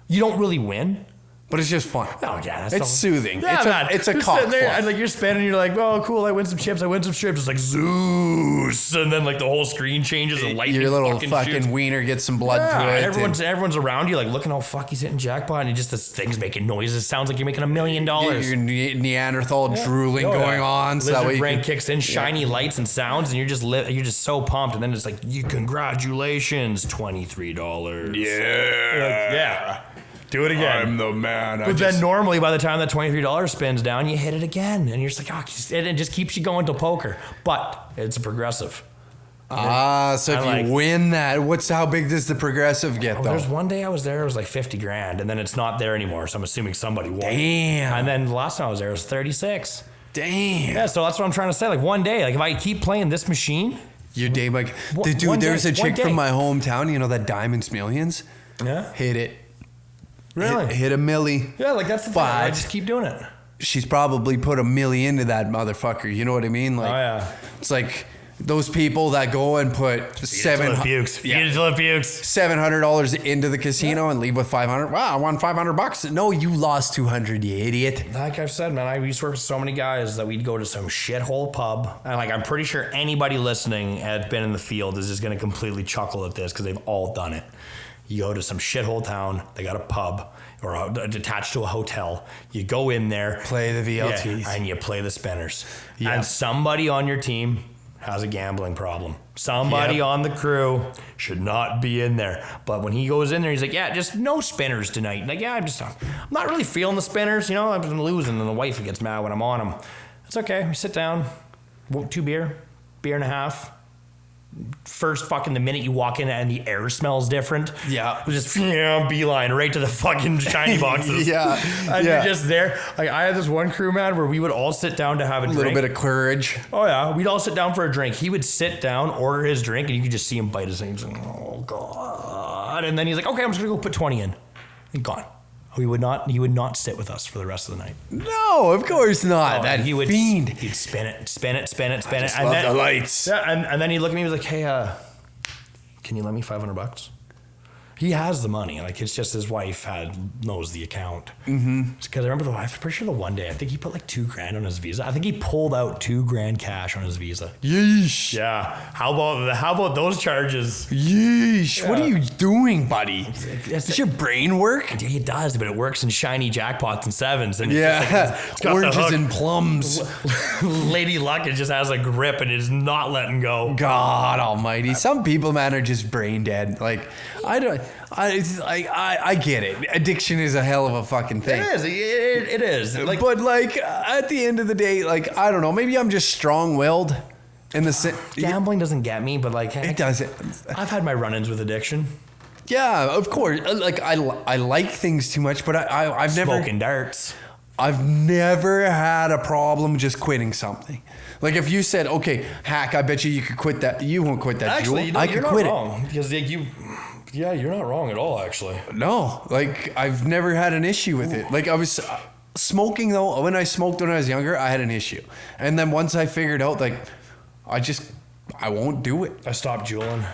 You don't really win. But it's just fun. Oh yeah, it's soothing. Yeah, it's a you're cock there, fluff. and like you're spinning, you're like, oh cool, I win some chips, It's like Zeus, and then like the whole screen changes and lightning. Your little fucking wiener gets some blood to it. Everyone's around you, like looking how he's hitting jackpot, and this thing's making noises. Sounds like you're making $1 million. Your Neanderthal drooling going on. So that way brain kicks in, shiny lights and sounds, and you're just so pumped. And then it's like, congratulations, $23. Yeah. Do it again. I'm the man. But then normally by the time that $23 spins down, you hit it again. And you're just like, and it just keeps you going to poker. But it's a progressive. So if you win that, how big does the progressive get though? There's one day I was there, it was like 50 grand. And then it's not there anymore. So I'm assuming somebody won. Damn. And then the last time I was there, it was 36. Damn. Yeah, so that's what I'm trying to say. Like one day, like if I keep playing this machine. Your day, like, dude, there's a chick from my hometown, you know, that Diamonds Millions? Yeah. Hit it. Really? Hit a milli. Yeah, like that's the thing. I just keep doing it. She's probably put $1 million into that motherfucker. You know what I mean? Like, oh yeah. It's like those people that go and put $700 into the casino and leave with $500. Wow, I won $500. No, you lost $200, you idiot. Like I've said, man, I used to work with so many guys that we'd go to some shithole pub, and like I'm pretty sure anybody listening had been in the field is just going to completely chuckle at this because they've all done it. You go to some shithole town, they got a pub or attached to a hotel. You go in there, play the VLTs, and you play the spinners. Yep. And somebody on your team has a gambling problem. Somebody on the crew should not be in there. But when he goes in there, he's like, yeah, just no spinners tonight. Like, yeah, I'm not really feeling the spinners. You know, I've been losing, and the wife gets mad when I'm on them. It's okay. We sit down, 2 beer and a half. First fucking the minute you walk in and the air smells different. Yeah. Just beeline right to the fucking shiny boxes. And you're just there. Like I had this one crew, man, where we would all sit down to have a drink. A little bit of courage. Oh yeah. We'd all sit down for a drink. He would sit down, order his drink, and you could just see him bite his things. Oh God. And then he's like, okay, I'm just gonna go put 20 in. And gone. He would not sit with us for the rest of the night. No, of course not. That fiend. He'd spin it. I just love the lights. Yeah, and then he'd look at me and he was like, hey, can you lend me $500? He has the money. Like, it's just his wife knows the account. Mm-hmm. Because I remember I'm pretty sure the one day, I think he put like $2,000 on his Visa. I think he pulled out $2,000 cash on his Visa. Yeesh. Yeah. How about those charges? Yeesh. Yeah. What are you doing, buddy? Does your brain work? Yeah, it does, but it works in shiny jackpots and sevens. And it's got oranges and plums. Lady Luck, it just has a grip and is not letting go. God almighty. Some people, man, are just brain dead. Like, I get it. Addiction is a hell of a fucking thing. It is. Like, but like at the end of the day, like I don't know. Maybe I'm just strong-willed. Gambling doesn't get me, but like it doesn't. I've had my run-ins with addiction. Yeah, of course. Like I like things too much, but I've never smoking darts. I've never had a problem just quitting something. Like if you said, okay, Hack, I bet you could quit that. You won't quit that. Actually, I could quit it because yeah, you're not wrong at all, actually. No, like I've never had an issue with it. Like I was smoking though. When I smoked when I was younger, I had an issue. And then once I figured out, like, I won't do it. I stopped juuling.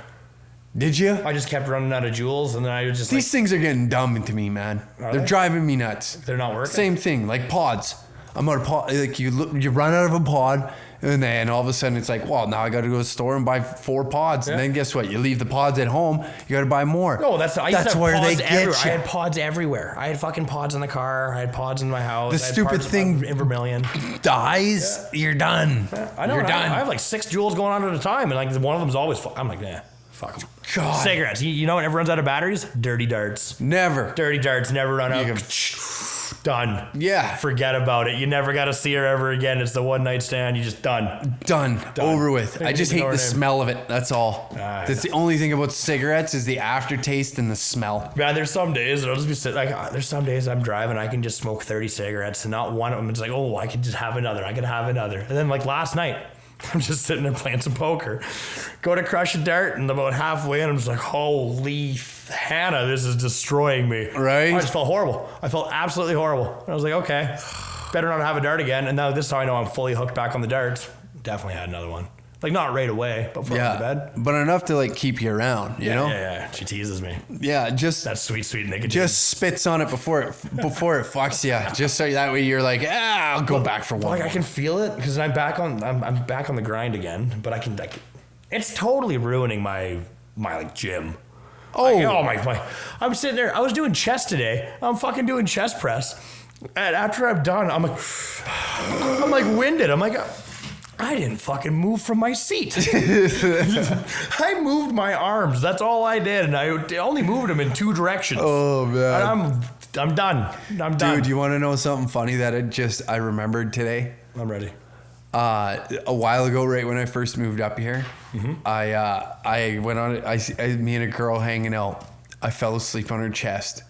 Did you? I just kept running out of Juuls, and then I was just These things are getting dumb to me, man. They're driving me nuts. They're not working? Same thing, like pods. I'm out of pod. Like you run out of a pod, and then all of a sudden it's like, well, now I got to go to the store and buy 4 pods, and then guess what? You leave the pods at home. You got to buy more. No, that's where they get you. I had pods everywhere. I had fucking pods in the car. I had pods in my house. The stupid thing in Vermilion dies. Yeah. You're done. I know. You're done. I have like 6 Juuls going on at a time, and like one of them's always. I'm like, fuck them. God. Cigarettes. You know when everyone's out of batteries? Dirty darts. Never. Dirty darts never run out. Done. Yeah. Forget about it. You never got to see her ever again. It's the one night stand. You just done. Over with. I just hate the smell of it. That's all. That's the only thing about cigarettes is the aftertaste and the smell. Man, there's some days I'll just be sitting there's some days I'm driving, I can just smoke 30 cigarettes and not one of them. It's like, oh, I could just have another. I could have another. And then like last night, I'm just sitting there playing some poker. Go to crush a dart, and about halfway in, I'm just like, holy Hannah, this is destroying me. Right? I just felt horrible. I felt absolutely horrible. And I was like, okay, better not have a dart again. And now this time I know I'm fully hooked back on the darts. Definitely had another one. Like, not right away, but before I went to bed. But enough to, like, keep you around, you know? Yeah. She teases me. Yeah, just... That sweet nicotine. Just spits on it before it fucks you. Just so that way you're like, I'll go back for one. Like, I can feel it, because I'm back on the grind again, but I can it's totally ruining my like, gym. My I'm sitting there, I was doing chest today. I'm fucking doing chest press. And after I'm done, I'm like winded. I'm like... I didn't fucking move from my seat. I moved my arms. That's all I did. And I only moved them in two directions. Oh, man. And I'm done. Dude, you want to know something funny that I remembered today? I'm ready. A while ago, right when I first moved up here, I went on, me and a girl hanging out. I fell asleep on her chest.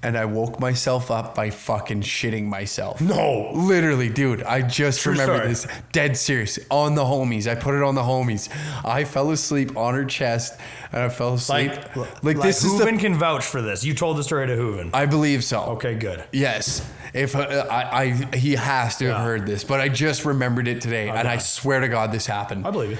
And I woke myself up by fucking shitting myself. No. Literally, dude. I just remembered this. Dead serious. On the homies. I put it on the homies. I fell asleep on her chest and I fell asleep. Like this Hooven can vouch for this. You told the story to Hooven. I believe so. Okay, good. Yes. If he has to have heard this, but I just remembered it today. And I swear to God this happened. I believe you.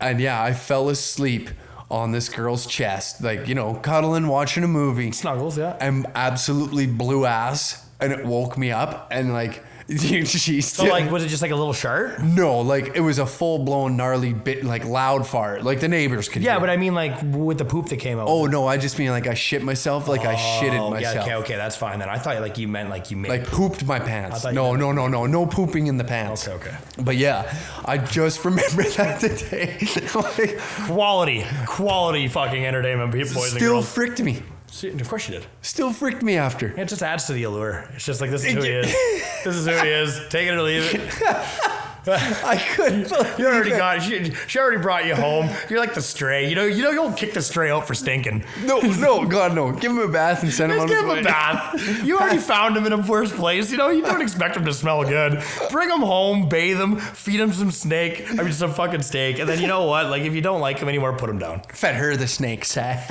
And yeah, I fell asleep on this girl's chest, like, you know, cuddling, watching a movie. Snuggles, yeah. And absolutely blew ass. And it woke me up. And like, so like, was it just like a little shart? No, like it was a full blown gnarly bit, like loud fart. Like the neighbors could hear. Yeah, but I mean like with the poop that came out. Oh no, I just mean like I shit myself. Like I shitted myself. Yeah, okay, that's fine then. I thought like you meant like you made. Like pooped my pants. No pooping in the pants. Okay. But yeah, I just remembered that today. Like, quality fucking entertainment, boys and girls. Still fricked me. Of course you did. Still fricked me after. It just adds to the allure. It's just like, this is who he is. This is who he is. Take it or leave it. I couldn't. You already got it. She already brought you home. You're like the stray. You know you'll kick the stray out for stinking. No, God, no. Give him a bath and send him on his way. Give him a bath. You already found him in the first place. You know, you don't expect him to smell good. Bring him home, bathe him, feed him some some fucking steak. And then you know what? Like, if you don't like him anymore, put him down. Fed her the snakes. Yeah,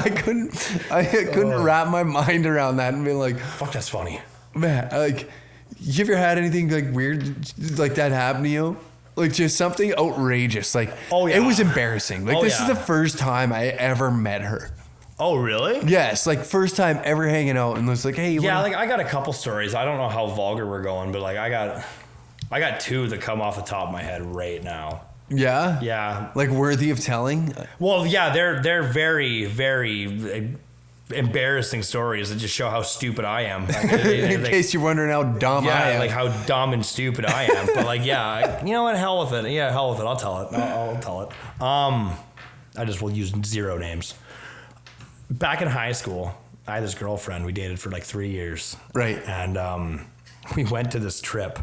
I couldn't wrap my mind around that and be like, fuck, that's funny. Man, like, you ever had anything like weird like that happen to you? Like just something outrageous. Like, it was embarrassing. Like this is the first time I ever met her. Oh, really? Yes, like first time ever hanging out, and was like, hey, like I got a couple stories. I don't know how vulgar we're going, but like I got two that come off the top of my head right now. Yeah? Yeah. Like worthy of telling? Well, yeah, they're very, very embarrassing stories that just show how stupid I am. In case you're wondering how dumb I am. Like how dumb and stupid I am. But like, you know what? Hell with it. Yeah, hell with it. I'll tell it. I'll tell it. I just will use zero names. Back in high school, I had this girlfriend. We dated for like 3 years. Right. And we went to this trip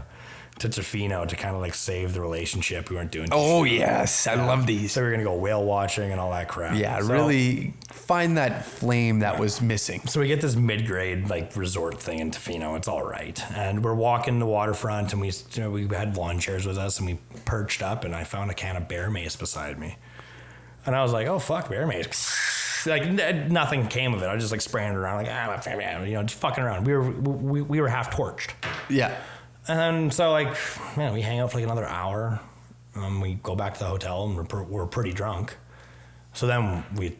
to Tofino to kind of like save the relationship. We weren't doing. Oh yes, I love these. So we were gonna go whale watching and all that crap. Yeah, really find that flame that was missing. So we get this mid-grade like resort thing in Tofino. It's all right, and we're walking the waterfront, and we had lawn chairs with us, and we perched up, and I found a can of bear mace beside me, and I was like, oh fuck, bear mace. Like nothing came of it. I was just like spraying it around, like just fucking around. We were half torched. Yeah. And so, like, man, we hang out for like another hour. We go back to the hotel, and we're pretty drunk. So then we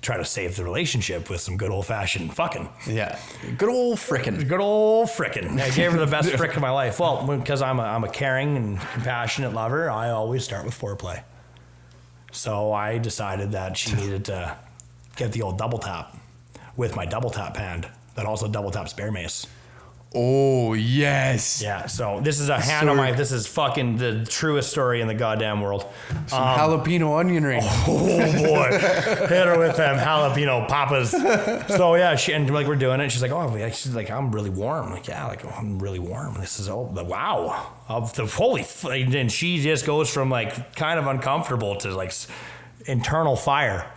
try to save the relationship with some good old-fashioned fucking. Yeah. Good old frickin'. Good old frickin'. I gave her the best frick of my life. Well, because I'm a caring and compassionate lover, I always start with foreplay. So I decided that she needed to get the old double tap with my double tap hand that also double taps bear mace. Oh, yes. Yeah, so this is a hand on my, this is fucking the truest story in the goddamn world. Some jalapeno onion ring. Oh boy, hit her with them jalapeno papas. So yeah, and like we're doing it. She's like, oh, she's like, I'm really warm. I'm like, yeah, like I'm really warm. This is wow, of the holy. And she just goes from like kind of uncomfortable to like internal fire.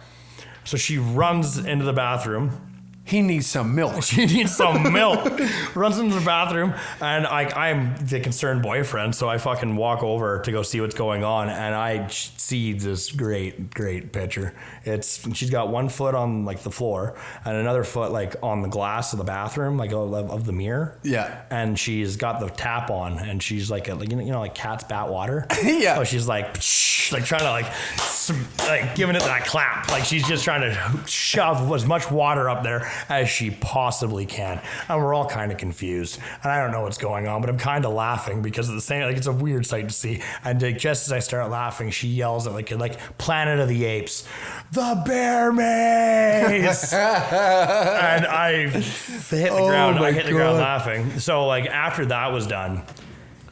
So she runs into the bathroom. He needs some milk. She needs some milk. Runs into the bathroom, and I'm the concerned boyfriend, so I fucking walk over to go see what's going on, and I see this great picture. She's got one foot on like the floor, and another foot like on the glass of the bathroom, like of the mirror. Yeah. And she's got the tap on, and she's like like cats bat water. Yeah. So she's like trying to like giving it that clap, like she's just trying to shove as much water up there as she possibly can, and we're all kind of confused, and I don't know what's going on, but I'm kind of laughing because at the same, like, it's a weird sight to see. And like, just as I start laughing, she yells at like Planet of the Apes, "The bear mace!" And I hit the ground. I hit the ground laughing. So like after that was done,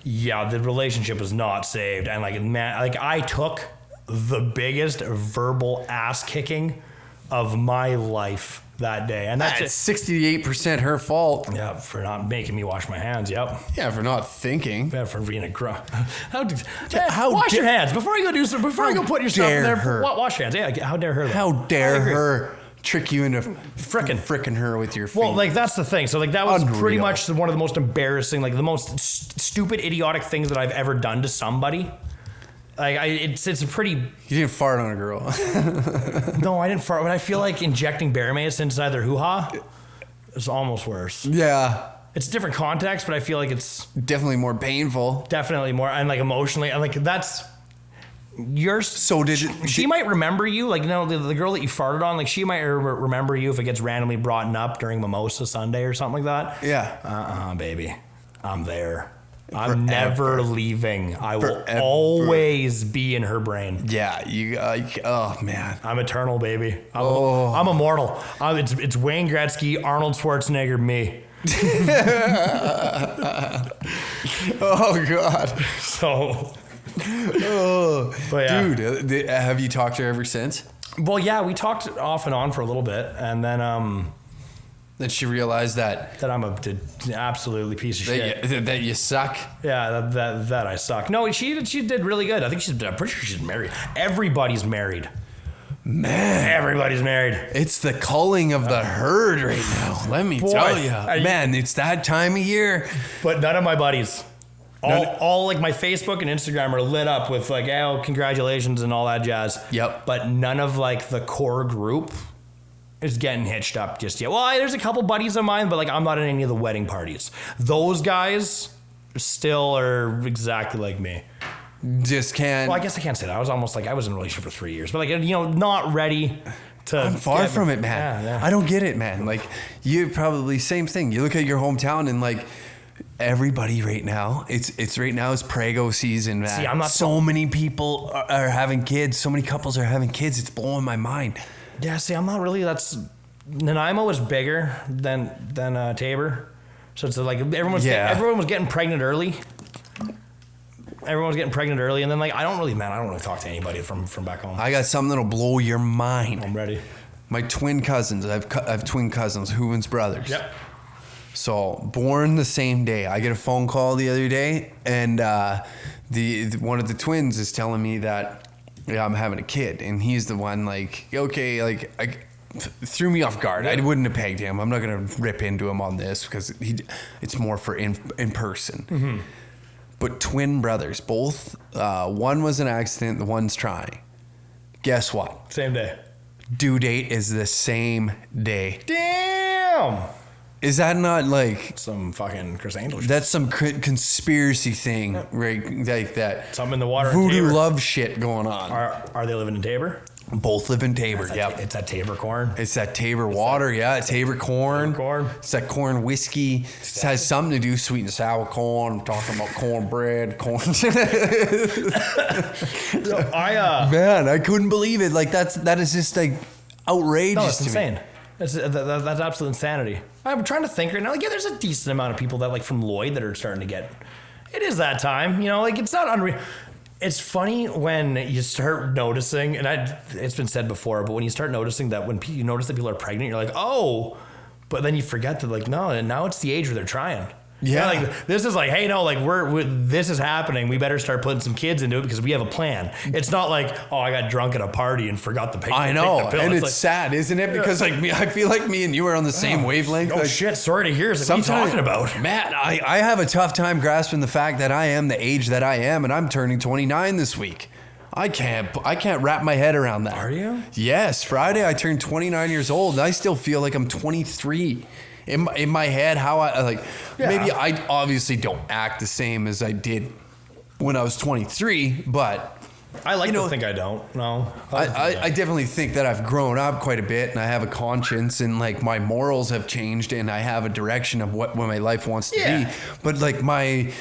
yeah, the relationship was not saved, and like man, like I took the biggest verbal ass kicking of my life that day. And that's 68% her fault. Yeah, for not making me wash my hands. Yep. Yeah, for not thinking. Yeah, for being a wash your hands before you go do something. Before you go put your stuff in there. Wash your hands. Yeah, how dare her? Though. How dare her trick you into fricking her with your feet? Well, like that's the thing. So like that was Unreal. Pretty much one of the most embarrassing, like the most stupid, idiotic things that I've ever done to somebody. Like it's a pretty. You didn't fart on a girl. No, I didn't fart. But I feel like injecting bear mace inside their hoo-ha is almost worse. Yeah. It's a different context, but I feel like it's definitely more painful. Definitely more, and like emotionally, and like that's. So she might remember you, like the girl that you farted on, like she might remember you if it gets randomly brought up during Mimosa Sunday or something like that. Yeah. Baby, I'm there. Forever. I'm never leaving. I will Forever. always be in her brain. Yeah, oh man, I'm eternal, baby. I'm immortal. It's Wayne Gretzky, Arnold Schwarzenegger, me. Oh god. So. But yeah. Dude, have you talked to her ever since? Well, yeah, we talked off and on for a little bit, and then that she realized that I'm a absolutely piece of shit. That you suck. Yeah, that I suck. No, she did really good. I'm pretty sure she's married. Everybody's married. Man, everybody's married. It's the culling of the herd right now. Let me tell you, man, it's that time of year. But none of my buddies. All like my Facebook and Instagram are lit up with like, oh, congratulations and all that jazz. Yep. But none of like the core group is getting hitched up just yet. Well, there's a couple buddies of mine, but like I'm not in any of the wedding parties. Those guys still are exactly like me. Just can't. Well, I guess I can't say that. I was almost like I was in a relationship for 3 years, but like not ready. I'm far from it, man. Yeah. I don't get it, man. Like you probably same thing. You look at your hometown and like. Everybody right now, it's right now is Prego season, man. See, I'm not so many people are having kids. So many couples are having kids. It's blowing my mind. Yeah, see, I'm not really. Nanaimo is bigger than Tabor, so it's like everyone was getting pregnant early. Everyone was getting pregnant early, and then like I don't really talk to anybody from back home. I got something that'll blow your mind. I'm ready. My twin cousins. I have twin cousins, Hooven's brothers. Yep. So born the same day. I get a phone call the other day, and the one of the twins is telling me that I'm having a kid, and he's the one like, okay, like threw me off guard. I wouldn't have pegged him. I'm not gonna rip into him on this because it's more for in person. Mm-hmm. But twin brothers, both. One was an accident. The one's trying. Guess what? Same day. Due date is the same day. Damn. Is that not like some fucking Chris Angel shit? That's some conspiracy thing, right? Like that. Something in the water. Voodoo love shit going on. Are they living in Tabor? Both live in Tabor. Yeah, it's that Tabor corn. It's that Tabor water. Tabor corn. It's that corn whiskey. It has something to do sweet and sour corn. I'm talking about cornbread, corn. Man, I couldn't believe it. Like that is just like outrageous to me. Insane. That's absolute insanity. I'm trying to think right now. Like, yeah, there's a decent amount of people that like from Lloyd that are starting to get. It is that time, you know. Like, it's not unreal. It's funny when you start noticing, and it's been said before, but when you start noticing that when you notice that people are pregnant, you're like, oh, but then you forget that, like, no, and now it's the age where they're trying. Yeah, like this is like, hey, no, like this is happening. We better start putting some kids into it because we have a plan. It's not like, oh, I got drunk at a party and forgot to pick. I know, the pill. and it's like, sad, isn't it? Because like me, I feel like me and you are on the same wavelength. Oh like, shit, sorry to hear. What are you talking about? Matt, I have a tough time grasping the fact that I am the age that I am, and I'm turning 29 this week. I can't wrap my head around that. Are you? Yes, Friday I turned 29 years old, and I still feel like I'm 23. In my head, how I like, maybe I obviously don't act the same as I did when I was 23, but I like to think I don't. No, I definitely think that I've grown up quite a bit, and I have a conscience, and like my morals have changed, and I have a direction of what my life wants to be. But like my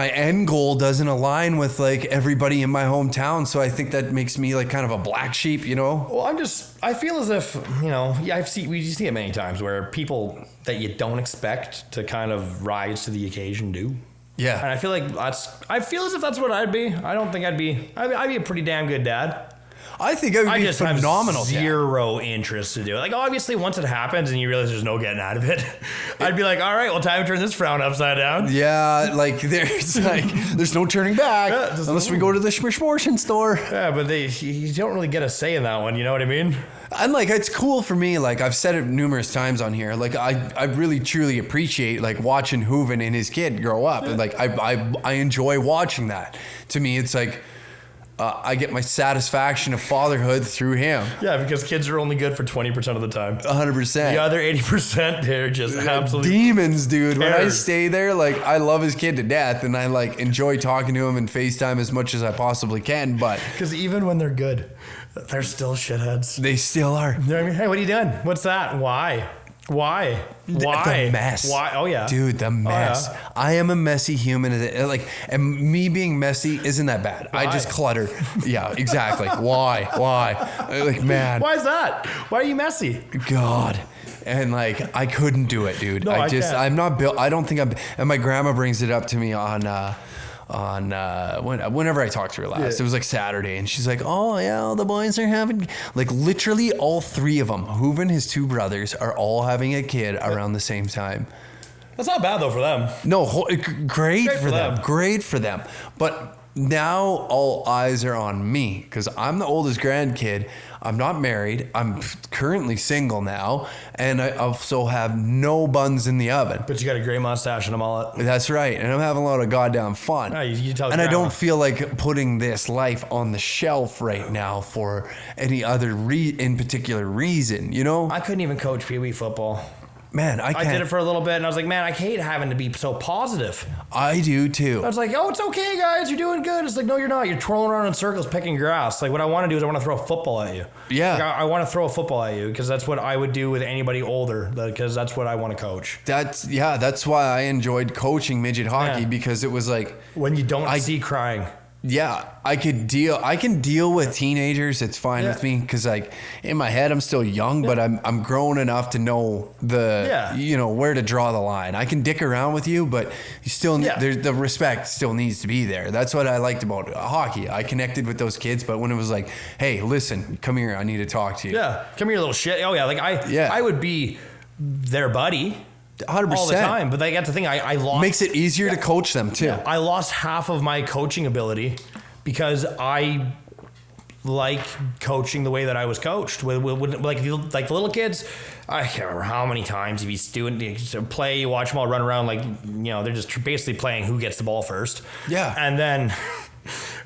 end goal doesn't align with like everybody in my hometown, so I think that makes me like kind of a black sheep, you know? Well, I feel as if, you know, we see it many times where people that you don't expect to kind of rise to the occasion do. Yeah. And I feel as if that's what I'd be. I don't think I'd be a pretty damn good dad. I think I would be phenomenal. Have zero interest to do it. Like, obviously, once it happens and you realize there's no getting out of it, I'd be like, all right, well, time to turn this frown upside down. Yeah, like there's no turning back unless we go to the Schmorschen store. Yeah, but you don't really get a say in that one. You know what I mean? And like, it's cool for me. Like, I've said it numerous times on here. Like, I really truly appreciate like watching Hooven and his kid grow up. And like, I enjoy watching that. To me, it's like, I get my satisfaction of fatherhood through him. Yeah, because kids are only good for 20% of the time. 100%. The other 80%, they're just absolute demons, dude. terrors. When I stay there, like, I love his kid to death, and I like enjoy talking to him and FaceTime as much as I possibly can. But because even when they're good, they're still shitheads. They still are. You know what I mean? Hey, what are you doing? What's that? Why? The mess. Why? Oh yeah, dude, the mess. Yeah. I am a messy human. Like, and me being messy isn't that bad. Why? I just clutter. Yeah, exactly. Why? Like, man. Why is that? Why are you messy? God. And like, I couldn't do it, dude. No, I'm not built. I don't think I'm. And my grandma brings it up to me whenever I talked to her last. It was like Saturday, and she's like, oh yeah, all the boys are having, like, literally all three of them, Hooven, his two brothers, are all having a kid around the same time. That's not bad though for them. No, great for them. Great for them. But now all eyes are on me because I'm the oldest grandkid. I'm not married. I'm currently single now, and I also have no buns in the oven. But you got a gray mustache and a mullet. That's right, and I'm having a lot of goddamn fun. You tell and grandma. I don't feel like putting this life on the shelf right now for any other in particular reason, you know? I couldn't even coach Pee Wee football. Man, I can't. I did it for a little bit, and I was like, man, I hate having to be so positive. I do, too. I was like, oh, it's okay, guys. You're doing good. It's like, no, you're not. You're twirling around in circles, picking grass. Like, what I want to do is I want to throw a football at you. Yeah. Like, I want to throw a football at you because that's what I would do with anybody older because that's what I want to coach. That's why I enjoyed coaching midget hockey because it was like... When you don't see crying. Yeah, I can deal with teenagers. It's fine with me because, like, in my head, I'm still young, but I'm grown enough to know where to draw the line. I can dick around with you, but you still there's the respect still needs to be there. That's what I liked about hockey. I connected with those kids, but when it was like, hey, listen, come here, I need to talk to you. Yeah, come here, little shit. Oh yeah, like I would be their buddy. 100%. All the time, but that's the thing. I lost. Makes it easier to coach them too. Yeah, I lost half of my coaching ability because I like coaching the way that I was coached. With like the little kids, I can't remember how many times you'd be doing play. You watch them all run around like they're just basically playing who gets the ball first. Yeah, and then.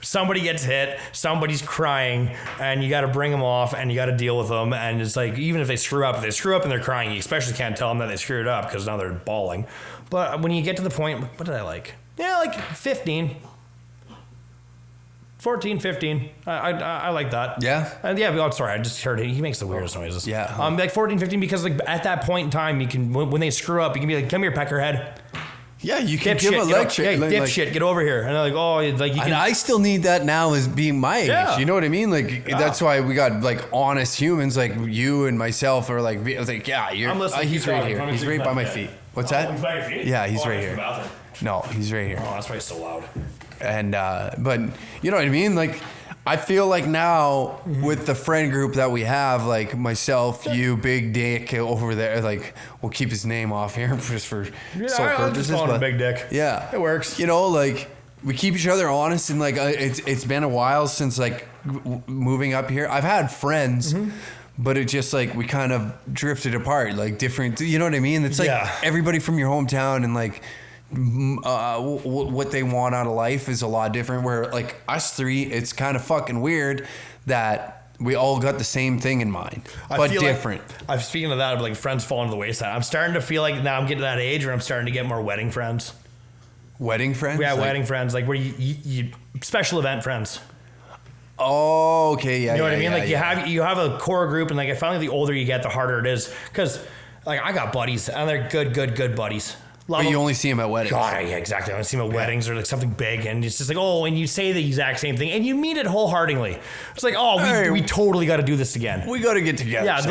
Somebody gets hit, somebody's crying, and you got to bring them off, and you got to deal with them. And it's like, even if they screw up and they're crying, you especially can't tell them that they screwed up because now they're bawling. But when you get to the point, what did I like? Yeah, like 15. 14, 15. I like that. Yeah? I'm sorry. I just heard it. He makes the weirdest noises. Yeah. Like 14, 15, because like at that point in time, you can, when they screw up, you can be like, come here, peckerhead. Yeah, you can give Dipshit, a lecture. hey, dipshit, get over here. And they're like, oh, like you can. And I still need that now as being my age. Yeah. You know what I mean? Like that's why we got like honest humans like you and myself are like, yeah, you're. I'm listening. He's right here. He's right by my feet. What's that? He's by your feet? Yeah, he's right here. No, he's right here. Oh, that's why he's so loud. And but you know what I mean? Like I feel like now with the friend group that we have, like myself, you, Big Dick over there, like we'll keep his name off here just for sole I'll just purposes. call him But Big Dick. yeah, It works. You know, like we keep each other honest, and like it's been a while since like moving up here. I've had friends. But it just like we kind of drifted apart, like different. You know what I mean? It's like everybody from your hometown and like what they want out of life is a lot different. Where like us three, it's kind of fucking weird that we all got the same thing in mind, but different. I'm speaking of that, like friends falling to the wayside. I'm starting to feel like now I'm getting to that age where I'm starting to get more wedding friends. Wedding friends? Yeah, like, wedding friends, like where you special event friends. Oh, okay, yeah. You know what I mean? Like you have a core group, and like I find the older you get, the harder it is. Because like I got buddies, and they're good buddies. But you only see them at weddings. God, yeah, exactly. I want to see them at weddings or like something big, and it's just like, oh, and you say the exact same thing, and you mean it wholeheartedly. It's like, oh, we totally got to do this again. We got to get together. Yeah,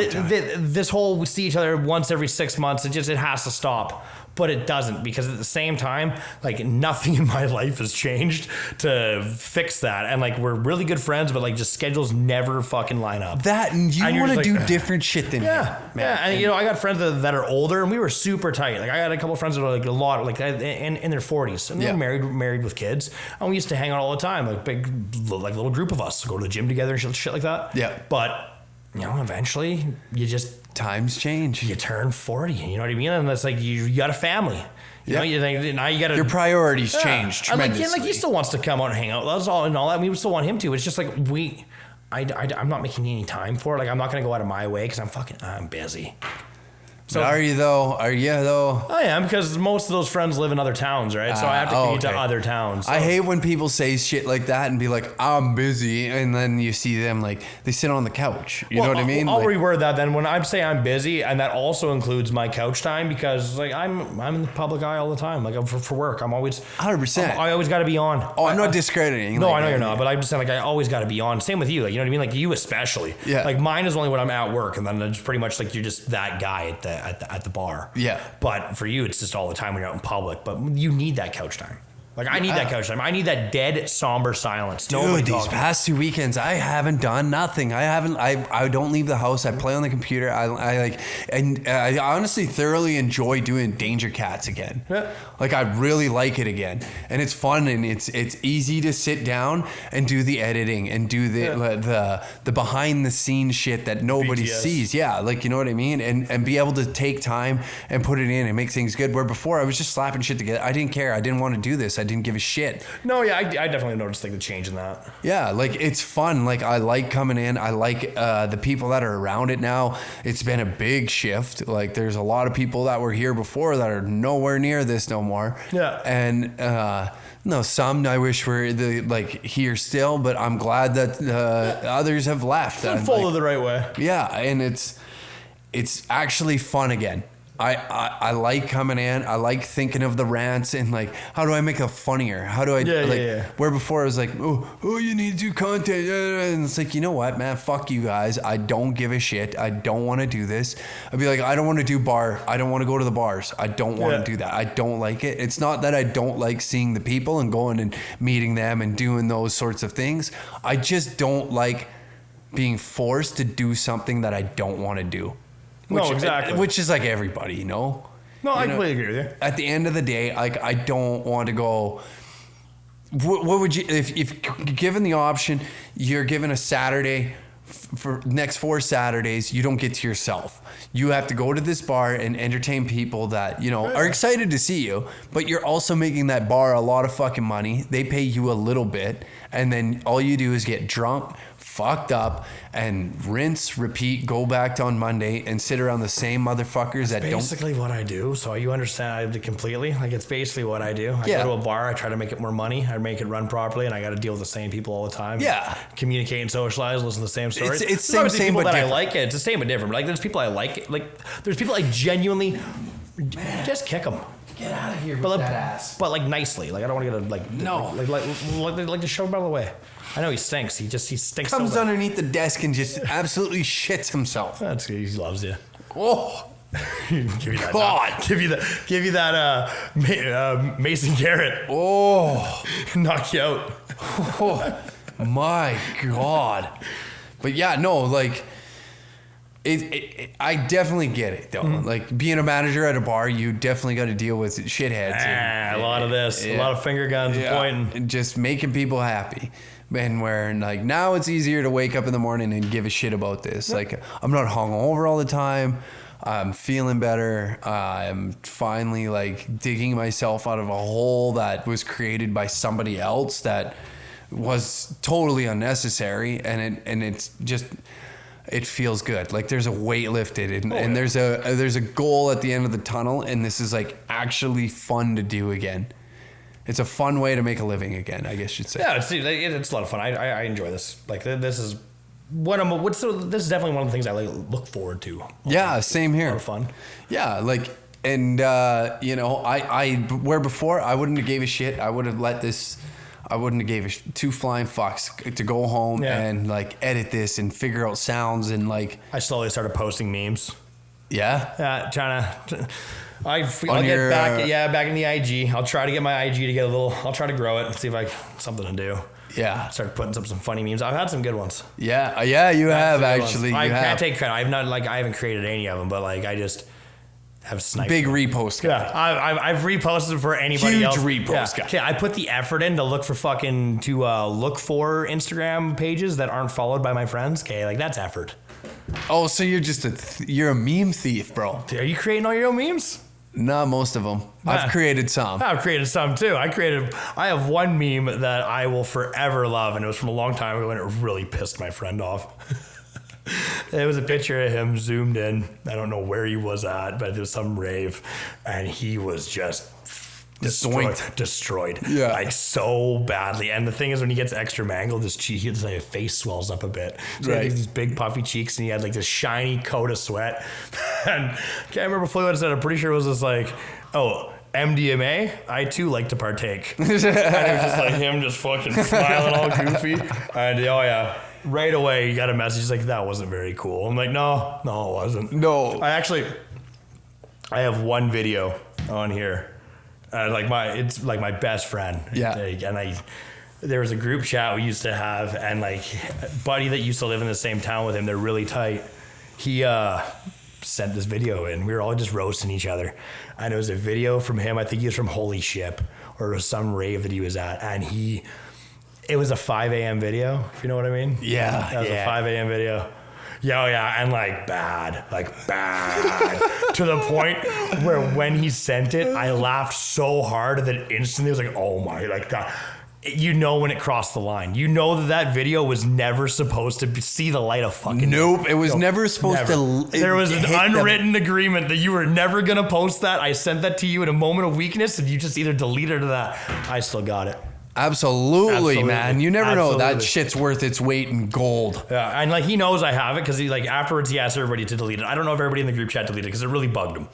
this whole we see each other once every 6 months. It has to stop. But it doesn't, because at the same time, like nothing in my life has changed to fix that. And like we're really good friends, but like just schedules never fucking line up. That and you want to do different shit than him, man. Yeah, and you know I got friends that are older, and we were super tight. Like I had a couple of friends that were like a lot, like in their 40s, and they were married with kids, and we used to hang out all the time, like big, like little group of us, go to the gym together and shit like that. Yeah, but you know, eventually you just. Times change. You turn 40, you know what I mean? And that's like you got a family. You know, you think now you got your priorities change tremendously. And like he still wants to come out and hang out with us all and all that. We would still want him to. It's just like I'm not making any time for it. Like I'm not gonna go out of my way because I'm busy. So are you though? I am, because most of those friends live in other towns, right? So I have to commute to other towns. So. I hate when people say shit like that and be like, I'm busy, and then you see them like they sit on the couch. You know what I mean? I'll reword that then. When I say I'm busy, and that also includes my couch time, because like I'm in the public eye all the time. Like for work, I'm always 100%. I always got to be on. Oh, I'm not discrediting. No, I know you're not, but I'm just saying like I always got to be on. Same with you, like you know what I mean? Like you especially. Yeah. Like mine is only when I'm at work, and then it's pretty much like you're just that guy at the bar. Yeah. But for you, it's just all the time when you're out in public. But you need that couch time. Like I need that couch time. I need that dead, somber silence. Dude, these past 2 weekends, I haven't done nothing. I don't leave the house. I play on the computer. I honestly thoroughly enjoy doing Danger Cats again. Yeah. Like I really like it again, and it's fun, and it's easy to sit down and do the editing and do the behind the scenes shit that nobody sees. Yeah, like you know what I mean, and be able to take time and put it in and make things good. Where before I was just slapping shit together. I didn't care. I didn't want to do this. I didn't give a shit. No, yeah, I definitely noticed like the change in that. Yeah, like it's fun. Like I like coming in. I like the people that are around it now. It's been a big shift. Like there's a lot of people that were here before that are nowhere near this no more. Yeah. And no, some I wish were here still, but I'm glad that others have left. It's unfolded the right way. Yeah, and it's actually fun again. I like coming in. I like thinking of the rants and like, how do I make it funnier? How do I where before I was like, oh, you need to do content. And it's like, you know what, man, fuck you guys. I don't give a shit. I don't want to do this. I'd be like, I don't want to do I don't want to go to the bars. I don't want to do that. I don't like it. It's not that I don't like seeing the people and going and meeting them and doing those sorts of things. I just don't like being forced to do something that I don't want to do. Which is like everybody, you know? No, I completely agree with you. At the end of the day, like I don't want to go. What would you, if given the option, you're given a Saturday for next 4 Saturdays, you don't get to yourself. You have to go to this bar and entertain people that, you know, are excited to see you, but you're also making that bar a lot of fucking money. They pay you a little bit, and then all you do is get drunk, fucked up, and rinse, repeat, go back on Monday and sit around the same motherfuckers that don't. Basically what I do. So you understand it completely. Like it's basically what I do. I go to a bar, I try to make it more money, I make it run properly, and I got to deal with the same people all the time. Yeah. Communicate and socialize, listen to the same stories. It's same but that different. I like it. It's the same but different. Like there's people I like. Like there's people I genuinely just kick them. Get out of here with that ass. But like nicely. Like I don't want to get a like no like to shove him out of the way. I know he stinks. He stinks. Comes underneath the desk and just absolutely shits himself. That's he loves you. Oh. Give you that. God. Give you that Mason Garrett. Oh. Knock you out. Oh my God. But yeah, no, like I definitely get it though. Like being a manager at a bar, you definitely got to deal with shitheads. A lot of this, a lot of finger guns pointing, and just making people happy. And where like now it's easier to wake up in the morning and give a shit about this. Like I'm not hungover all the time. I'm feeling better. I'm finally like digging myself out of a hole that was created by somebody else that was totally unnecessary, and it's just. It feels good. Like there's a weight lifted and there's a goal at the end of the tunnel, and this is like actually fun to do again. It's a fun way to make a living again, I guess you'd say. Yeah, it's a lot of fun. I enjoy this. Like this is this is definitely one of the things I look forward to. Yeah, same here. A lot of fun. Yeah, like and you know, I where before I wouldn't have gave a shit. I would have let this. I wouldn't have gave two flying fucks to go home and like edit this and figure out sounds and like. I slowly started posting memes. Yeah. Trying to. I'll get back in the IG. I'll try to get my IG to get a little. I'll try to grow it and see if I something to do. Yeah. Start putting some funny memes. I've had some good ones. Yeah. You have actually. I can't take credit. I haven't created any of them, but like I just. Have sniped. Big repost guy. Yeah, I've reposted for anybody else. Huge repost guy. Okay, I put the effort in to look for look for Instagram pages that aren't followed by my friends. Okay, like that's effort. Oh, so you're just you're a meme thief, bro. Are you creating all your own memes? Not most of them. I've created some. I've created some too. I have one meme that I will forever love, and it was from a long time ago, and it really pissed my friend off. It was a picture of him zoomed in. I don't know where he was at, but there was some rave, and he was just destroyed. Yeah, like so badly. And the thing is, when he gets extra mangled, his face swells up a bit. So he had these big puffy cheeks, and he had like this shiny coat of sweat. And I can't remember fully what it said. I'm pretty sure it was just like, oh. MDMA, I too like to partake. And it was just like him just fucking smiling all goofy. And right away, you got a message like, that wasn't very cool. I'm like, no, it wasn't. No. I have one video on here. It's like my best friend. Yeah. And there was a group chat we used to have, and like a buddy that used to live in the same town with him, they're really tight. He sent this video in. We were all just roasting each other. And it was a video from him. I think he was from Holy Ship, or it was some rave that he was at. And it was a 5 a.m. video, if you know what I mean. Yeah. That was a 5 a.m. video. Yeah. And bad. To the point where when he sent it, I laughed so hard that instantly it was like, oh my God. You know when it crossed the line. You know that video was never supposed to see the light of fucking. Nope, it was never supposed to. There was an unwritten agreement that you were never gonna post that. I sent that to you in a moment of weakness, and you just either deleted or that. I still got it. Absolutely, man. You never know. That shit's worth its weight in gold. Yeah, and like he knows I have it because he afterwards he asked everybody to delete it. I don't know if everybody in the group chat deleted it because it really bugged him.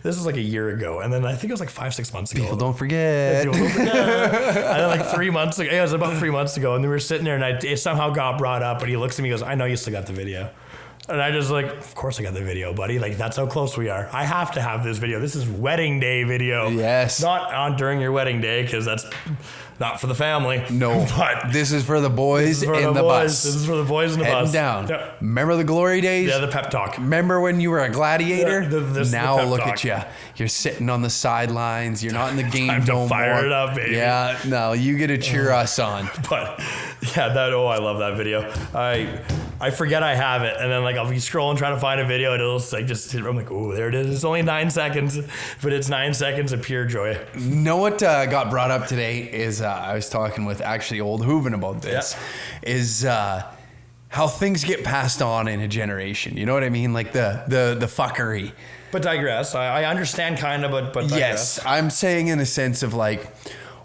This was like a year ago, and then I think it was like 5-6 months ago. People don't forget. And then like 3 months ago, it was about 3 months ago, and we were sitting there, and it somehow got brought up, and he looks at me and goes, I know you still got the video. And I just like, of course I got the video, buddy. Like, that's how close we are. I have to have this video. This is wedding day video. Yes. Not on during your wedding day, because that's not for the family. No. But this is for the boys in the bus. This is for the boys in the bus. Down. Yeah. Remember the glory days? Yeah, the pep talk. Remember when you were a gladiator? Now look talk. at you. You're sitting on the sidelines. You're not in the game Time to no fire more. It up, baby. Yeah, no, you get to cheer us on. But yeah, I love that video. I forget I have it, and then like I'll be scrolling trying to find a video, and it'll like I'm like, oh, there it is. It's only 9 seconds, but it's 9 seconds of pure joy. You know what got brought up today is I was talking with actually old Hooven about this. Yeah. Is how things get passed on in a generation. You know what I mean? Like the fuckery. But digress. I understand kind of, but digress. Yes, I'm saying in a sense of like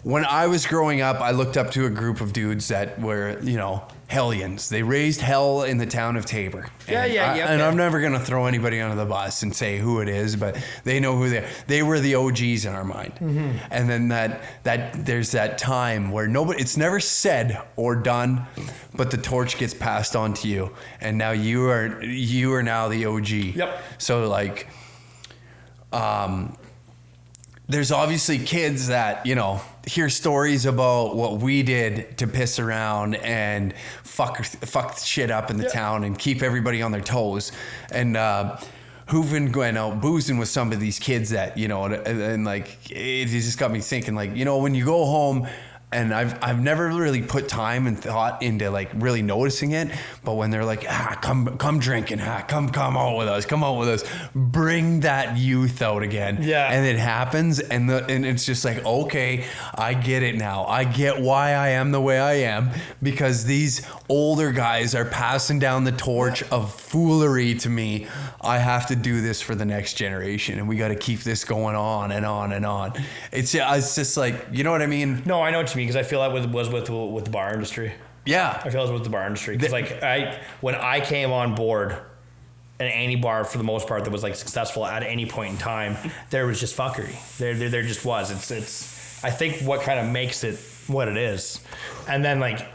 when I was growing up, I looked up to a group of dudes that were, you know, hellions. They raised hell in the town of Tabor. And I'm never going to throw anybody under the bus and say who it is, but they know who they are. They were the OGs in our mind. Mm-hmm. And then that there's that time where it's never said or done, but the torch gets passed on to you. And now you are now the OG. Yep. So like, there's obviously kids that, hear stories about what we did to piss around and fuck shit up in the town and keep everybody on their toes. And who've been going out boozing with some of these kids that, and like, it just got me thinking, like, when you go home, and I've never really put time and thought into like really noticing it, but when they're like, come drinking, come out with us, bring that youth out again. Yeah. And it happens, and it's just like, okay, I get it now. I get why I am the way I am, because these older guys are passing down the torch of foolery to me. I have to do this for the next generation, and we got to keep this going on and on and on. It's just like, you know what I mean? No, I know what you mean, because I feel that was with the bar industry. Yeah. I feel it was with the bar industry. Because when I came on board, and any bar for the most part that was like successful at any point in time, there was just fuckery. There just was. It's I think what kind of makes it what it is. And then like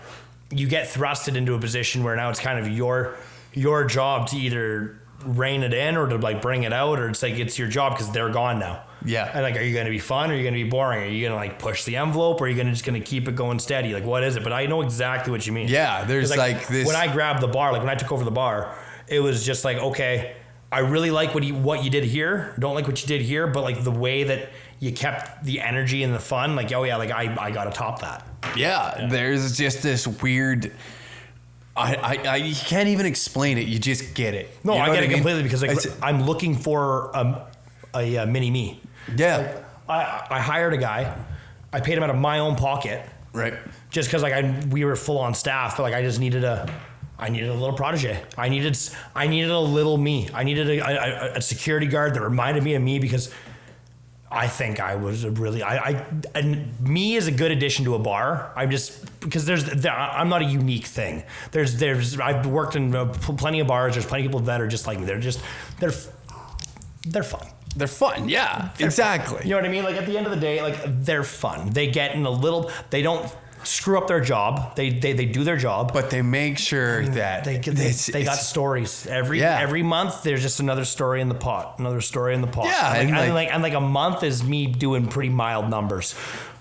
you get thrusted into a position where now it's kind of your job to either rein it in or to like bring it out, or it's like it's your job because they're gone now. Yeah. And like, are you going to be fun? Or are you going to be boring? Are you going to like push the envelope? Or are you just going to keep it going steady? Like, what is it? But I know exactly what you mean. Yeah. There's like this. When I grabbed the bar, like when I took over the bar, it was just like, okay, I really like what you did here. Don't like what you did here. But like the way that you kept the energy and the fun, like, oh yeah, like I got to top that. Yeah. There's just this weird, I can't even explain it. You just get it. No, I get it completely, because like I'm looking for a mini me. Yeah. Like, I hired a guy. I paid him out of my own pocket. Right. Just because like we were full on staff, but like I just needed a little protege. I needed a little me. I needed a security guard that reminded me of me, because I think I was and me is a good addition to a bar. Because I'm not a unique thing. I've worked in plenty of bars. There's plenty of people that are just like me. They're fun. They're fun. Yeah, exactly. You know what I mean? Like at the end of the day, like they're fun. They get in they don't screw up their job. They do their job, but they make sure that they got stories every month. There's just another story in the pot. Yeah, and like a month is me doing pretty mild numbers.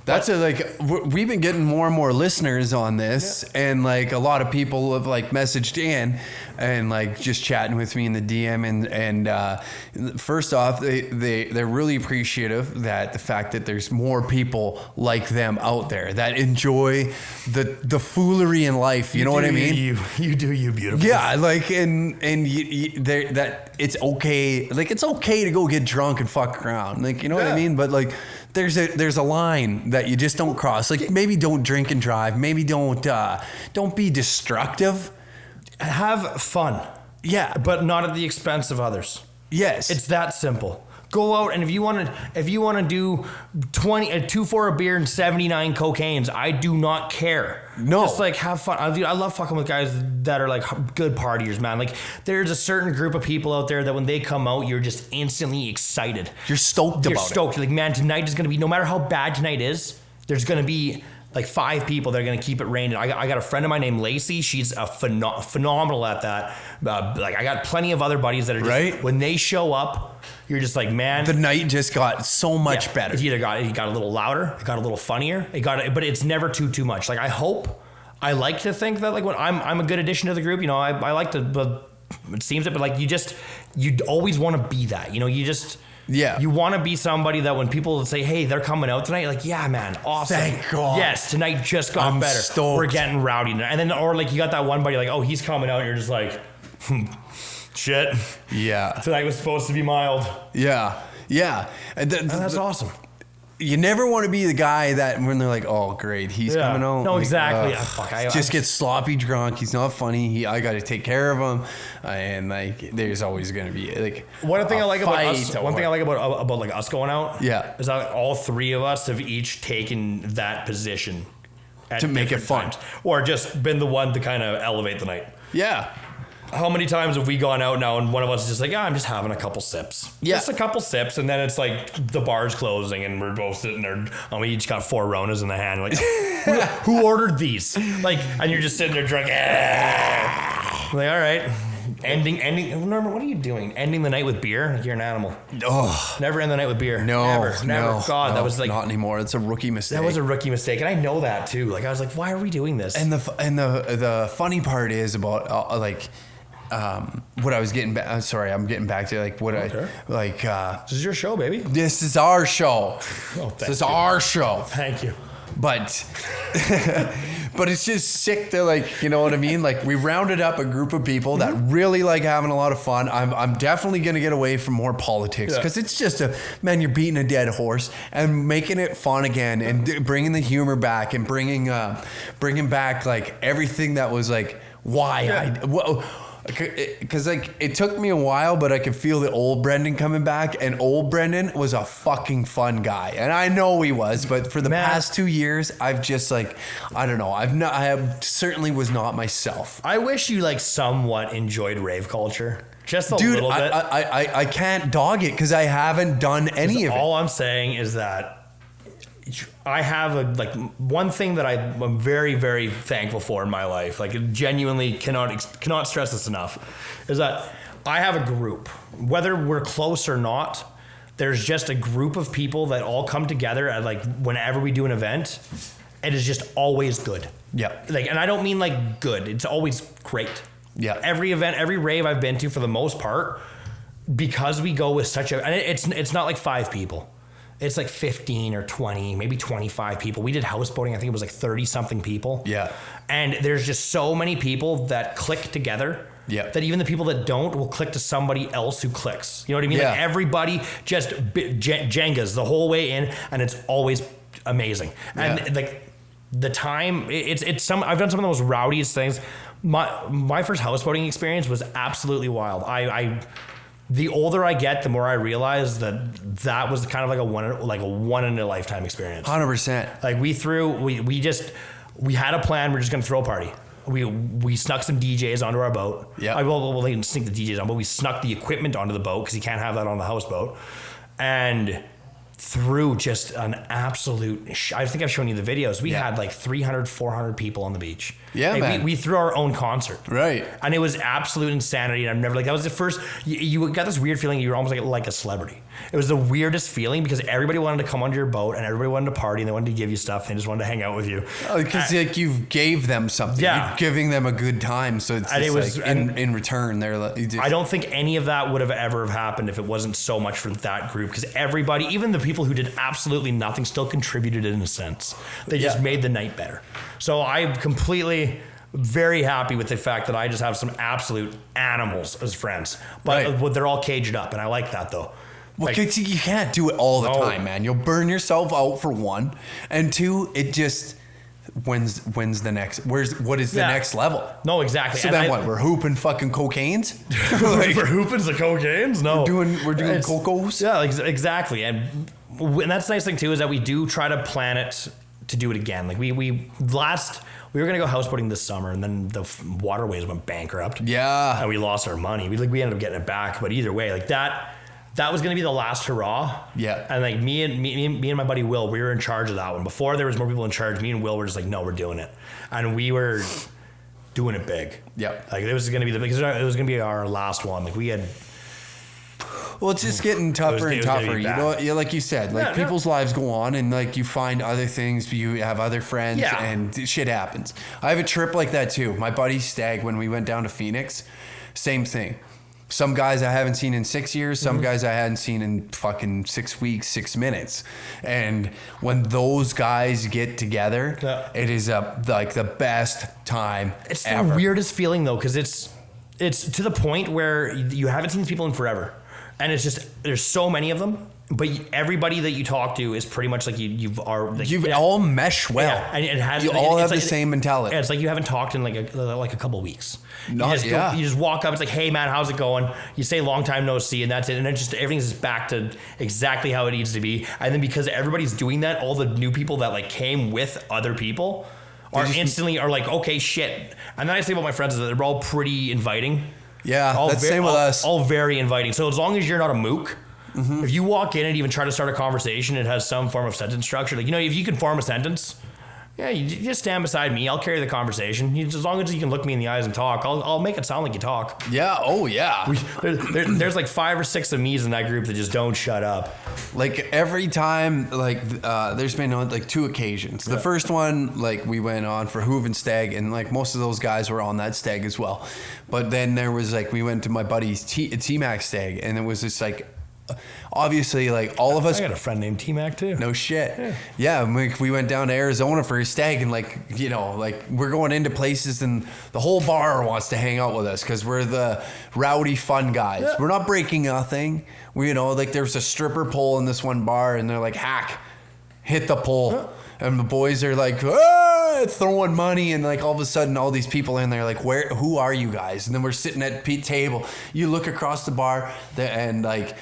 That's we've been getting more and more listeners on this, and like a lot of people have like messaged in and like just chatting with me in the DM, and first off, they're really appreciative that the fact that there's more people like them out there that enjoy the foolery in life. You know what I mean? You do you beautiful. Yeah, like and that it's okay. Like it's okay to go get drunk and fuck around. Like, you know what I mean? But like there's a line that you just don't cross. Like maybe don't drink and drive. Maybe don't be destructive. Have fun. Yeah, but not at the expense of others. Yes, it's that simple. Go out, and if you want to do 2 for a beer and 79 cocaines, I do not care. No, just like have fun. I love fucking with guys that are like good partiers, man. Like there's a certain group of people out there that when they come out, you're just instantly excited. You're stoked. You're like, man, tonight is gonna be, no matter how bad tonight is, there's gonna be like 5 people that are gonna keep it raining. I got a friend of mine named Lacey. She's a phenomenal at that. Like I got plenty of other buddies that are just, when they show up, you're just like, man, the night just got so much better. It got a little louder, it got a little funnier, but it's never too much. Like I like to think that like when I'm a good addition to the group, you know, I like to, but it seems that, but like you always want to be that, you know, you want to be somebody that when people say, hey, they're coming out tonight, like, yeah, man, awesome. Thank God. Yes, tonight just got better. Stoked. We're getting rowdy. And then, or like you got that one buddy like, oh, he's coming out, and you're just like, shit. Yeah. Tonight was supposed to be mild. Yeah. Yeah. And that's awesome. You never want to be the guy that when they're like, oh, great, he's coming out. No, like, exactly. Just get sloppy drunk. He's not funny. I got to take care of him. And like, there's always going to be like one thing I like about like us going out. Yeah. Is that all 3 of us have each taken that position. at to make it fun, times, or just been the one to kind of elevate the night. Yeah. How many times have we gone out now and one of us is just like, I'm just having a couple sips. Yeah. Just a couple sips, and then it's like the bar's closing and we're both sitting there and we each got 4 Ronas in the hand. Like, who ordered these? Like, and you're just sitting there drunk. Like, all right. Ending. Norman, what are you doing? Ending the night with beer? Like, you're an animal. Oh. Never end the night with beer. No. Never. No, God, that was like not anymore. It's a rookie mistake. That was a rookie mistake, and I know that too. Like, I was like, why are we doing this? And the funny part is about what I was getting back. Sorry, I'm getting back to like what Okay. This is your show, baby. This is our show. This is our show. Thank you. But but it's just sick to like, you know what I mean? Like, we rounded up a group of people that really like having a lot of fun. I'm definitely going to get away from more politics because it's just you're beating a dead horse and making it fun again and bringing the humor back and bringing back like everything that was like because like it took me a while, but I could feel the old Brendan coming back, and old Brendan was a fucking fun guy, and I know he was, but for the past 2 years, I've just like, I don't know, I certainly was not myself. I wish you like somewhat enjoyed rave culture, just a little bit. I can't dog it because I haven't done any of it. All I'm saying is that I have one thing that I'm very, very thankful for in my life. Like, genuinely cannot stress this enough, is that I have a group. Whether we're close or not, there's just a group of people that all come together at like whenever we do an event. It is just always good. Yeah. Like, and I don't mean like good. It's always great. Yeah. Every event, every rave I've been to, for the most part, because we go with such a, and it's not like 5 people. It's like 15 or 20, maybe 25 people. We did houseboating. I think it was like 30 something people. Yeah. And there's just so many people that click together. Yeah. That even the people that don't will click to somebody else who clicks. You know what I mean? Yeah. Like, everybody just Jengas the whole way in, and it's always amazing. And like the time, it's I've done some of the most rowdiest things. My first houseboating experience was absolutely wild. The older I get, the more I realize that was kind of like a one in a lifetime experience. 100%. Like, we had a plan. We're just going to throw a party. We snuck some DJs onto our boat. Yeah. Well, they didn't sneak the DJs on, but we snuck the equipment onto the boat because you can't have that on the houseboat. And through just an absolute, I think I've shown you the videos. We had like 300, 400 people on the beach. Yeah, like, man. We threw our own concert. Right. And it was absolute insanity. And I've never, like, that was the first, you got this weird feeling you were almost like a celebrity. It was the weirdest feeling because everybody wanted to come onto your boat and everybody wanted to party and they wanted to give you stuff. And they just wanted to hang out with you. Because like you gave them something. Yeah. You're giving them a good time. So it's just in return, they're like, I don't think any of that would have ever have happened if it wasn't so much for that group. Because everybody, even the people who did absolutely nothing, still contributed in a sense. They just made the night better. So I'm completely very happy with the fact that I just have some absolute animals as friends. But they're all caged up. And I like that, though. Well, you can't do it all the time, man. You'll burn yourself out, for one, and two, it just when's the next? What is the next level? No, exactly. So and then what? We're hooping fucking cocaines. Like, we're hooping the cocaines. No, we're doing cocos. Yeah, exactly. And that's the nice thing too, is that we do try to plan it to do it again. Like we were gonna go houseboating this summer, and then the waterways went bankrupt. Yeah, and we lost our money. We ended up getting it back, but either way, like that was going to be the last hurrah. Yeah. And like me and my buddy Will, we were in charge of that one. Before there was more people in charge, me and Will were just like, no, we're doing it. And we were doing it big. Yeah. Like, it was going to be because it was going to be our last one. Like, we had. Well, it's just getting tougher and tougher. You know, like you said, like people's lives go on, and like you find other things, you have other friends, and shit happens. I have a trip like that too. My buddy Stag, when we went down to Phoenix, same thing. Some guys I haven't seen in 6 years, some guys I hadn't seen in fucking 6 weeks, 6 minutes. And when those guys get together, it is like the best time It's ever. the weirdest feeling though, because it's to the point where you haven't seen these people in forever. And it's just, there's so many of them. But everybody that you talk to is pretty much like you've all mesh well. Yeah, and it has. You all have the same mentality. Yeah, it's like you haven't talked in like a couple weeks. You just walk up. It's like, hey man, how's it going? You say long time no see, and that's it. And then just everything's just back to exactly how it needs to be. And then because everybody's doing that, all the new people that like came with other people instantly are like, okay, shit. And then I say about my friends is that they're all pretty inviting. Yeah, that's same with us. All very inviting. So as long as you're not a mook, if you walk in and even try to start a conversation, it has some form of sentence structure. Like, if you can form a sentence, you just stand beside me. I'll carry the conversation. As long as you can look me in the eyes and talk, I'll make it sound like you talk. Yeah. Oh, yeah. There's like 5 or 6 of me's in that group that just don't shut up. Like every time, like there's been like 2 occasions. The first one, like we went on for Hooven Stag, and like most of those guys were on that stag as well. But then there was like we went to my buddy's T-Mac stag, and it was just like. Obviously, like all of us. I got a friend named T-Mac too. No shit. Yeah, we went down to Arizona for a stag, and like we're going into places, and the whole bar wants to hang out with us because we're the rowdy, fun guys. Yeah. We're not breaking nothing. We like there's a stripper pole in this one bar, and they're like, hack, hit the pole. Yeah. And the boys are like, throwing money, and like all of a sudden, all these people in there, like, who are you guys? And then we're sitting at Pete's table. You look across the bar, and like.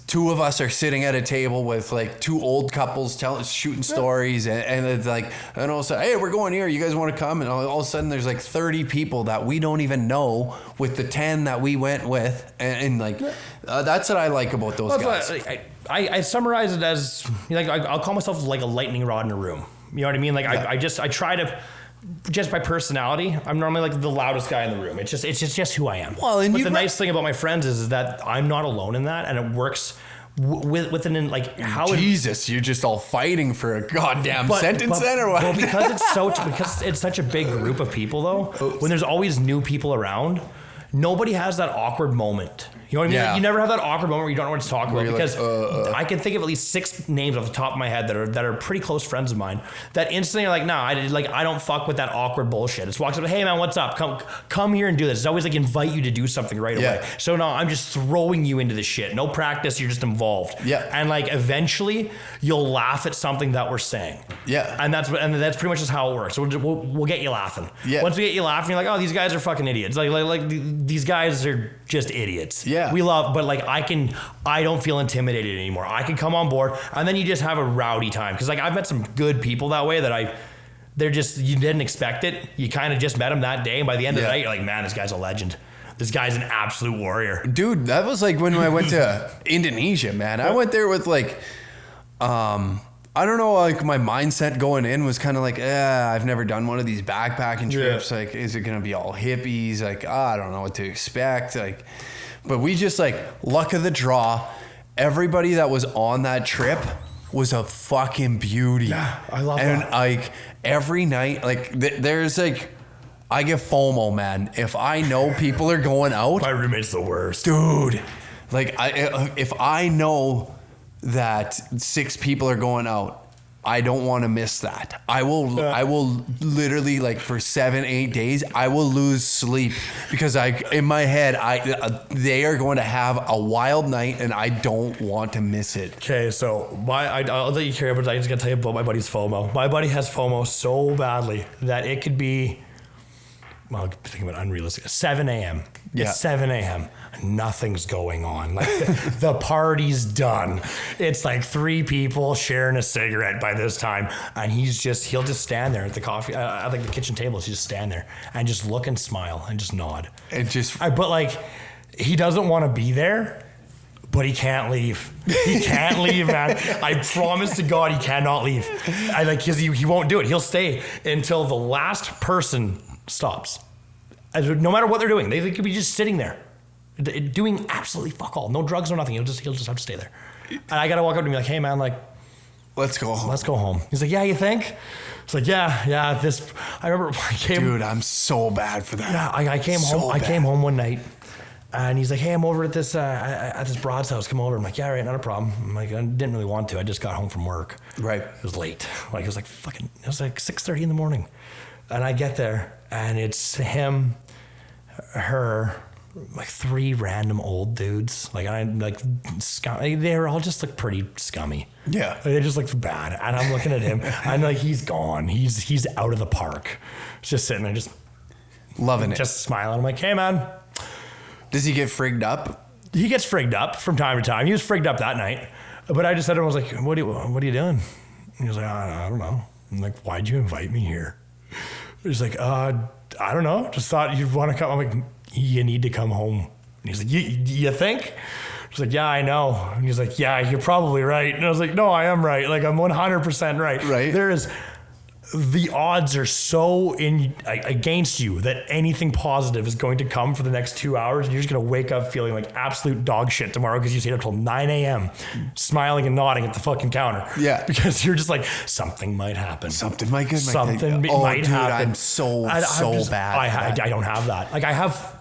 2 of us are sitting at a table with like 2 old couples shooting stories, and it's like, and all of a sudden, hey, we're going here. You guys want to come? And all of a sudden, there's like 30 people that we don't even know with the 10 that we went with, and like that's what I like about those guys. I summarize it as like I'll call myself like a lightning rod in a room. You know what I mean? Like I try to. Just by personality, I'm normally like the loudest guy in the room. It's just who I am. Well, and but the nice thing about my friends is that I'm not alone in that, and it works within like how. Jesus, you're just all fighting for a goddamn sentence then, or what? Well, because it's such a big group of people though. When there's always new people around, nobody has that awkward moment. You know what I mean? Yeah. Like, you never have that awkward moment where you don't know what to talk about, because I can think of at least 6 names off the top of my head that are pretty close friends of mine that instantly are like, nah, I don't fuck with that awkward bullshit. It's walks up, hey man, what's up? Come here and do this. It's always like invite you to do something right away. So no, I'm just throwing you into the shit. No practice, you're just involved. Yeah. And like eventually you'll laugh at something that we're saying. Yeah. And that's pretty much just how it works. So we'll get you laughing. Yeah. Once we get you laughing, you're like, oh, these guys are fucking idiots. Like these guys are just idiots. Yeah. We love, but like I don't feel intimidated anymore. I can come on board, and then you just have a rowdy time. Cause like I've met some good people that way you didn't expect it. You kind of just met them that day, and by the end of the night, you're like, man, this guy's a legend. This guy's an absolute warrior. Dude, that was like when I went to Indonesia, man. I went there with like, I don't know, like my mindset going in was kind of like, I've never done one of these backpacking trips. Like, is it going to be all hippies? Like, I don't know what to expect. Like, but we just like luck of the draw. Everybody that was on that trip was a fucking beauty. Yeah, I love that. And like every night, like there's like, I get FOMO, man. If I know people are going out. My roommate's the worst. Dude, like if I know that 6 people are going out, I don't want to miss that. I will literally, like, for 7-8 days, I will lose sleep because in my head they are going to have a wild night and I don't want to miss it. Okay, so I'll let you carry, but I just gotta tell you about my buddy's FOMO. My buddy has FOMO so badly that it could be, well, I'm thinking about unrealistic. 7 a.m. Yeah. It's 7 a.m. Nothing's going on. Like the party's done. It's like 3 people sharing a cigarette by this time, and he'll just stand there at the coffee, at like the kitchen table. He'll just stand there and just look and smile and just nod. But like he doesn't want to be there. But he can't leave. He can't leave, man. I promise to God, he cannot leave. Because he won't do it. He'll stay until the last person stops. No matter what they're doing, they could be just sitting there, doing absolutely fuck all. No drugs, no nothing. He'll just have to stay there. And I gotta walk up to him and be like, hey man, like, let's go home. He's like, yeah, you think? It's like, yeah. I remember dude, I'm so bad for that. Yeah, I came home. I came home one night. And he's like, hey, I'm over at this broad's house. Come over. I'm like, yeah, right, not a problem. I'm like, I didn't really want to. I just got home from work. Right. It was late. Like, it was like 6:30 in the morning. And I get there, and it's him, her, like 3 random old dudes. Like, they were all just like pretty scummy. Yeah. Like, they just looked bad. And I'm looking at him, and like, he's gone. He's out of the park. Just sitting there, just loving it. Just smiling. I'm like, hey, man. Does he get frigged up? He gets frigged up from time to time. He was frigged up that night. But I just said to him, I was like, what are you doing? And he was like, I don't know. I'm like, why'd you invite me here? He's like, I don't know. Just thought you'd want to come. I'm like, you need to come home. And he's like, you think? He's like, yeah, I know. And he's like, yeah, you're probably right. And I was like, no, I am right. Like, I'm 100% right. Right. The odds are so against you that anything positive is going to come for the next 2 hours. And you're just going to wake up feeling like absolute dog shit tomorrow because you stayed up till 9 a.m. smiling and nodding at the fucking counter. Yeah. Because you're just like, something might happen. Something might happen. Might happen. I'm so bad. I don't have that. Like I have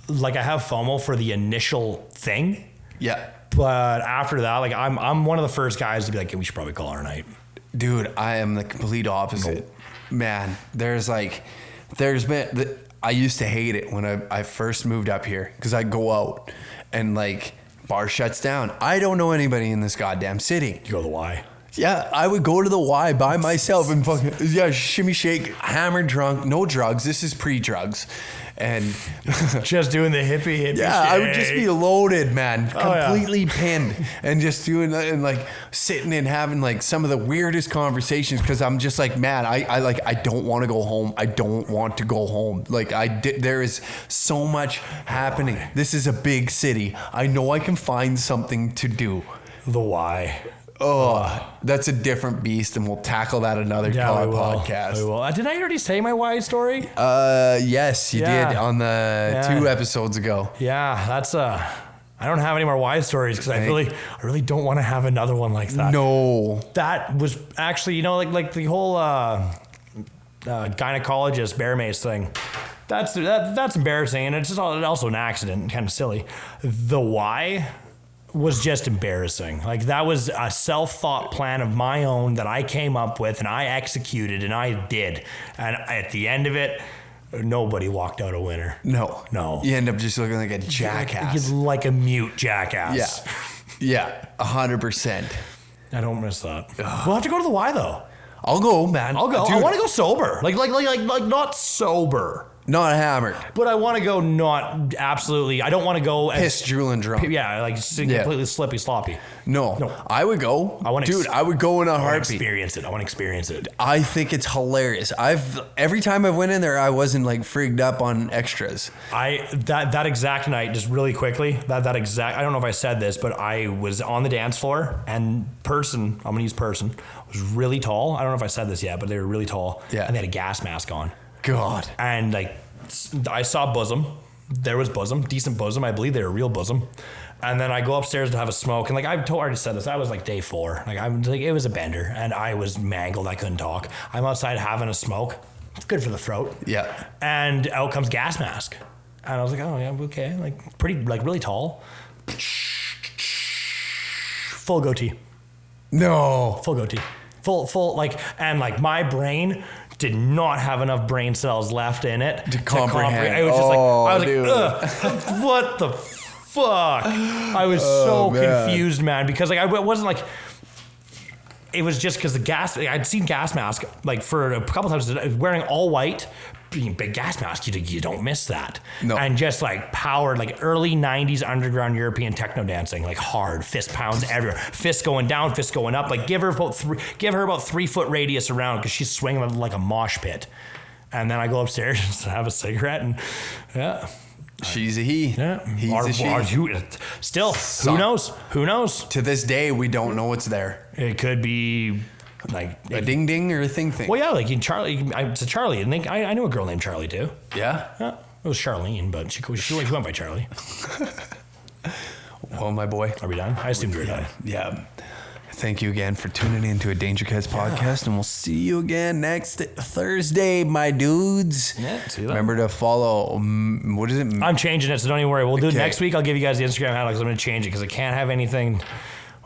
FOMO for the initial thing. Yeah. But after that, like I'm one of the first guys to be like, we should probably call it a night. Dude, I am the complete opposite. Man, I used to hate it when I first moved up here because I'd go out and like bar shuts down. I don't know anybody in this goddamn city. You go to the Y. Yeah, I would go to the Y by myself and fucking, shimmy shake, hammered drunk, no drugs. This is pre-drugs. And just doing the hippie yeah, shake. I would just be loaded, man, completely pinned, and just doing and like sitting and having like some of the weirdest conversations because I'm just like, man, I don't want to go home. I don't want to go home. Like there is so much happening. This is a big city. I know I can find something to do. The Y. Oh, that's a different beast, and we'll tackle that another podcast. We will. Did I already say my Y story? Yes, you did on the 2 episodes ago. Yeah, that's I don't have any more Y stories because I really don't want to have another one like that. No, that was actually like the whole gynecologist bear mace thing. That's embarrassing, and it's just also an accident, kind of silly. The Y was just embarrassing. Like that was a self-thought plan of my own that I came up with and I executed and I did. And at the end of it, nobody walked out a winner. No. You end up just looking like a jackass. Like a mute jackass. Yeah. 100%. I don't miss that. We'll have to go to the Y though. I'll go, man. I'll go. Dude. I want to go sober. Like not sober. Not hammered. But I want to go not absolutely. I don't want to go pissed, drooling, drunk. Yeah, like completely slippy, sloppy. No. I would go. I would go in a heartbeat. I want to experience it. I think it's hilarious. Every time I went in there, I wasn't like frigged up on extras. That exact night, just really quickly. I don't know if I said this, but I was on the dance floor and I'm gonna use person, was really tall. I don't know if I said this yet, but they were really tall. Yeah. And they had a gas mask on. God. And like, I saw bosom. There was bosom, decent bosom. I believe they were real bosom. And then I go upstairs to have a smoke. And like I already said this, I was like day 4. It was a bender, and I was mangled. I couldn't talk. I'm outside having a smoke. It's good for the throat. Yeah. And out comes gas mask. And I was like, oh yeah, okay. Like pretty, like really tall. Full goatee. No. Full goatee. Full like, and like my brain did not have enough brain cells left in it to comprehend. I was just ugh, what the fuck? I was so confused, man, because like I wasn't like, it was just because I'd seen gas mask like for a couple times wearing all white, being big gas mask, you don't miss that. No. And just like powered, like early 90s underground European techno dancing, like hard fist pounds everywhere, fists going down, fists going up. Like give her about 3 foot radius around because she's swinging like a mosh pit. And then I go upstairs and have a cigarette, and yeah. She's a he. Yeah. He's a she. Still, who knows? Who knows? To this day, we don't know what's there. It could be like a ding ding or a thing. Well, yeah, like in Charlie, it's a Charlie. I knew a girl named Charlie too. Yeah? Yeah. It was Charlene, but she went by Charlie. Well, my boy. Are we done? I assumed we were done. Yeah. Thank you again for tuning in to a Danger Cats podcast, and we'll see you again next Thursday, my dudes. Yeah, see that. Remember to follow, what is it? I'm changing it, so don't even worry. We'll do it next week. I'll give you guys the Instagram handle because I'm going to change it because I can't have anything.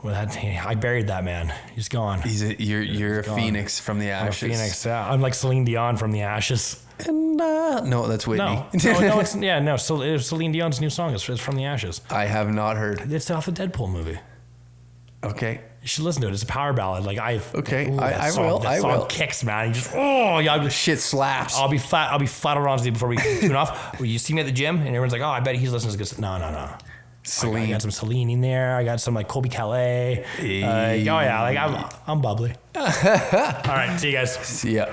I buried that man. He's gone. You're a phoenix from the ashes. I'm a phoenix, yeah. I'm like Celine Dion from the ashes. And no, that's Whitney. No, it's no. So it was Celine Dion's new song. It's from the ashes. I have not heard. It's off the Deadpool movie. Okay. You should listen to it. It's a power ballad. Like I will. That song kicks, man. Shit slaps. I'll be flat on with you before we tune off. You see me at the gym, and everyone's like, "Oh, I bet he's listening to good." No. Celine. I got some Celine in there. I got some like Colby Calais. I'm bubbly. All right, see you guys. See ya.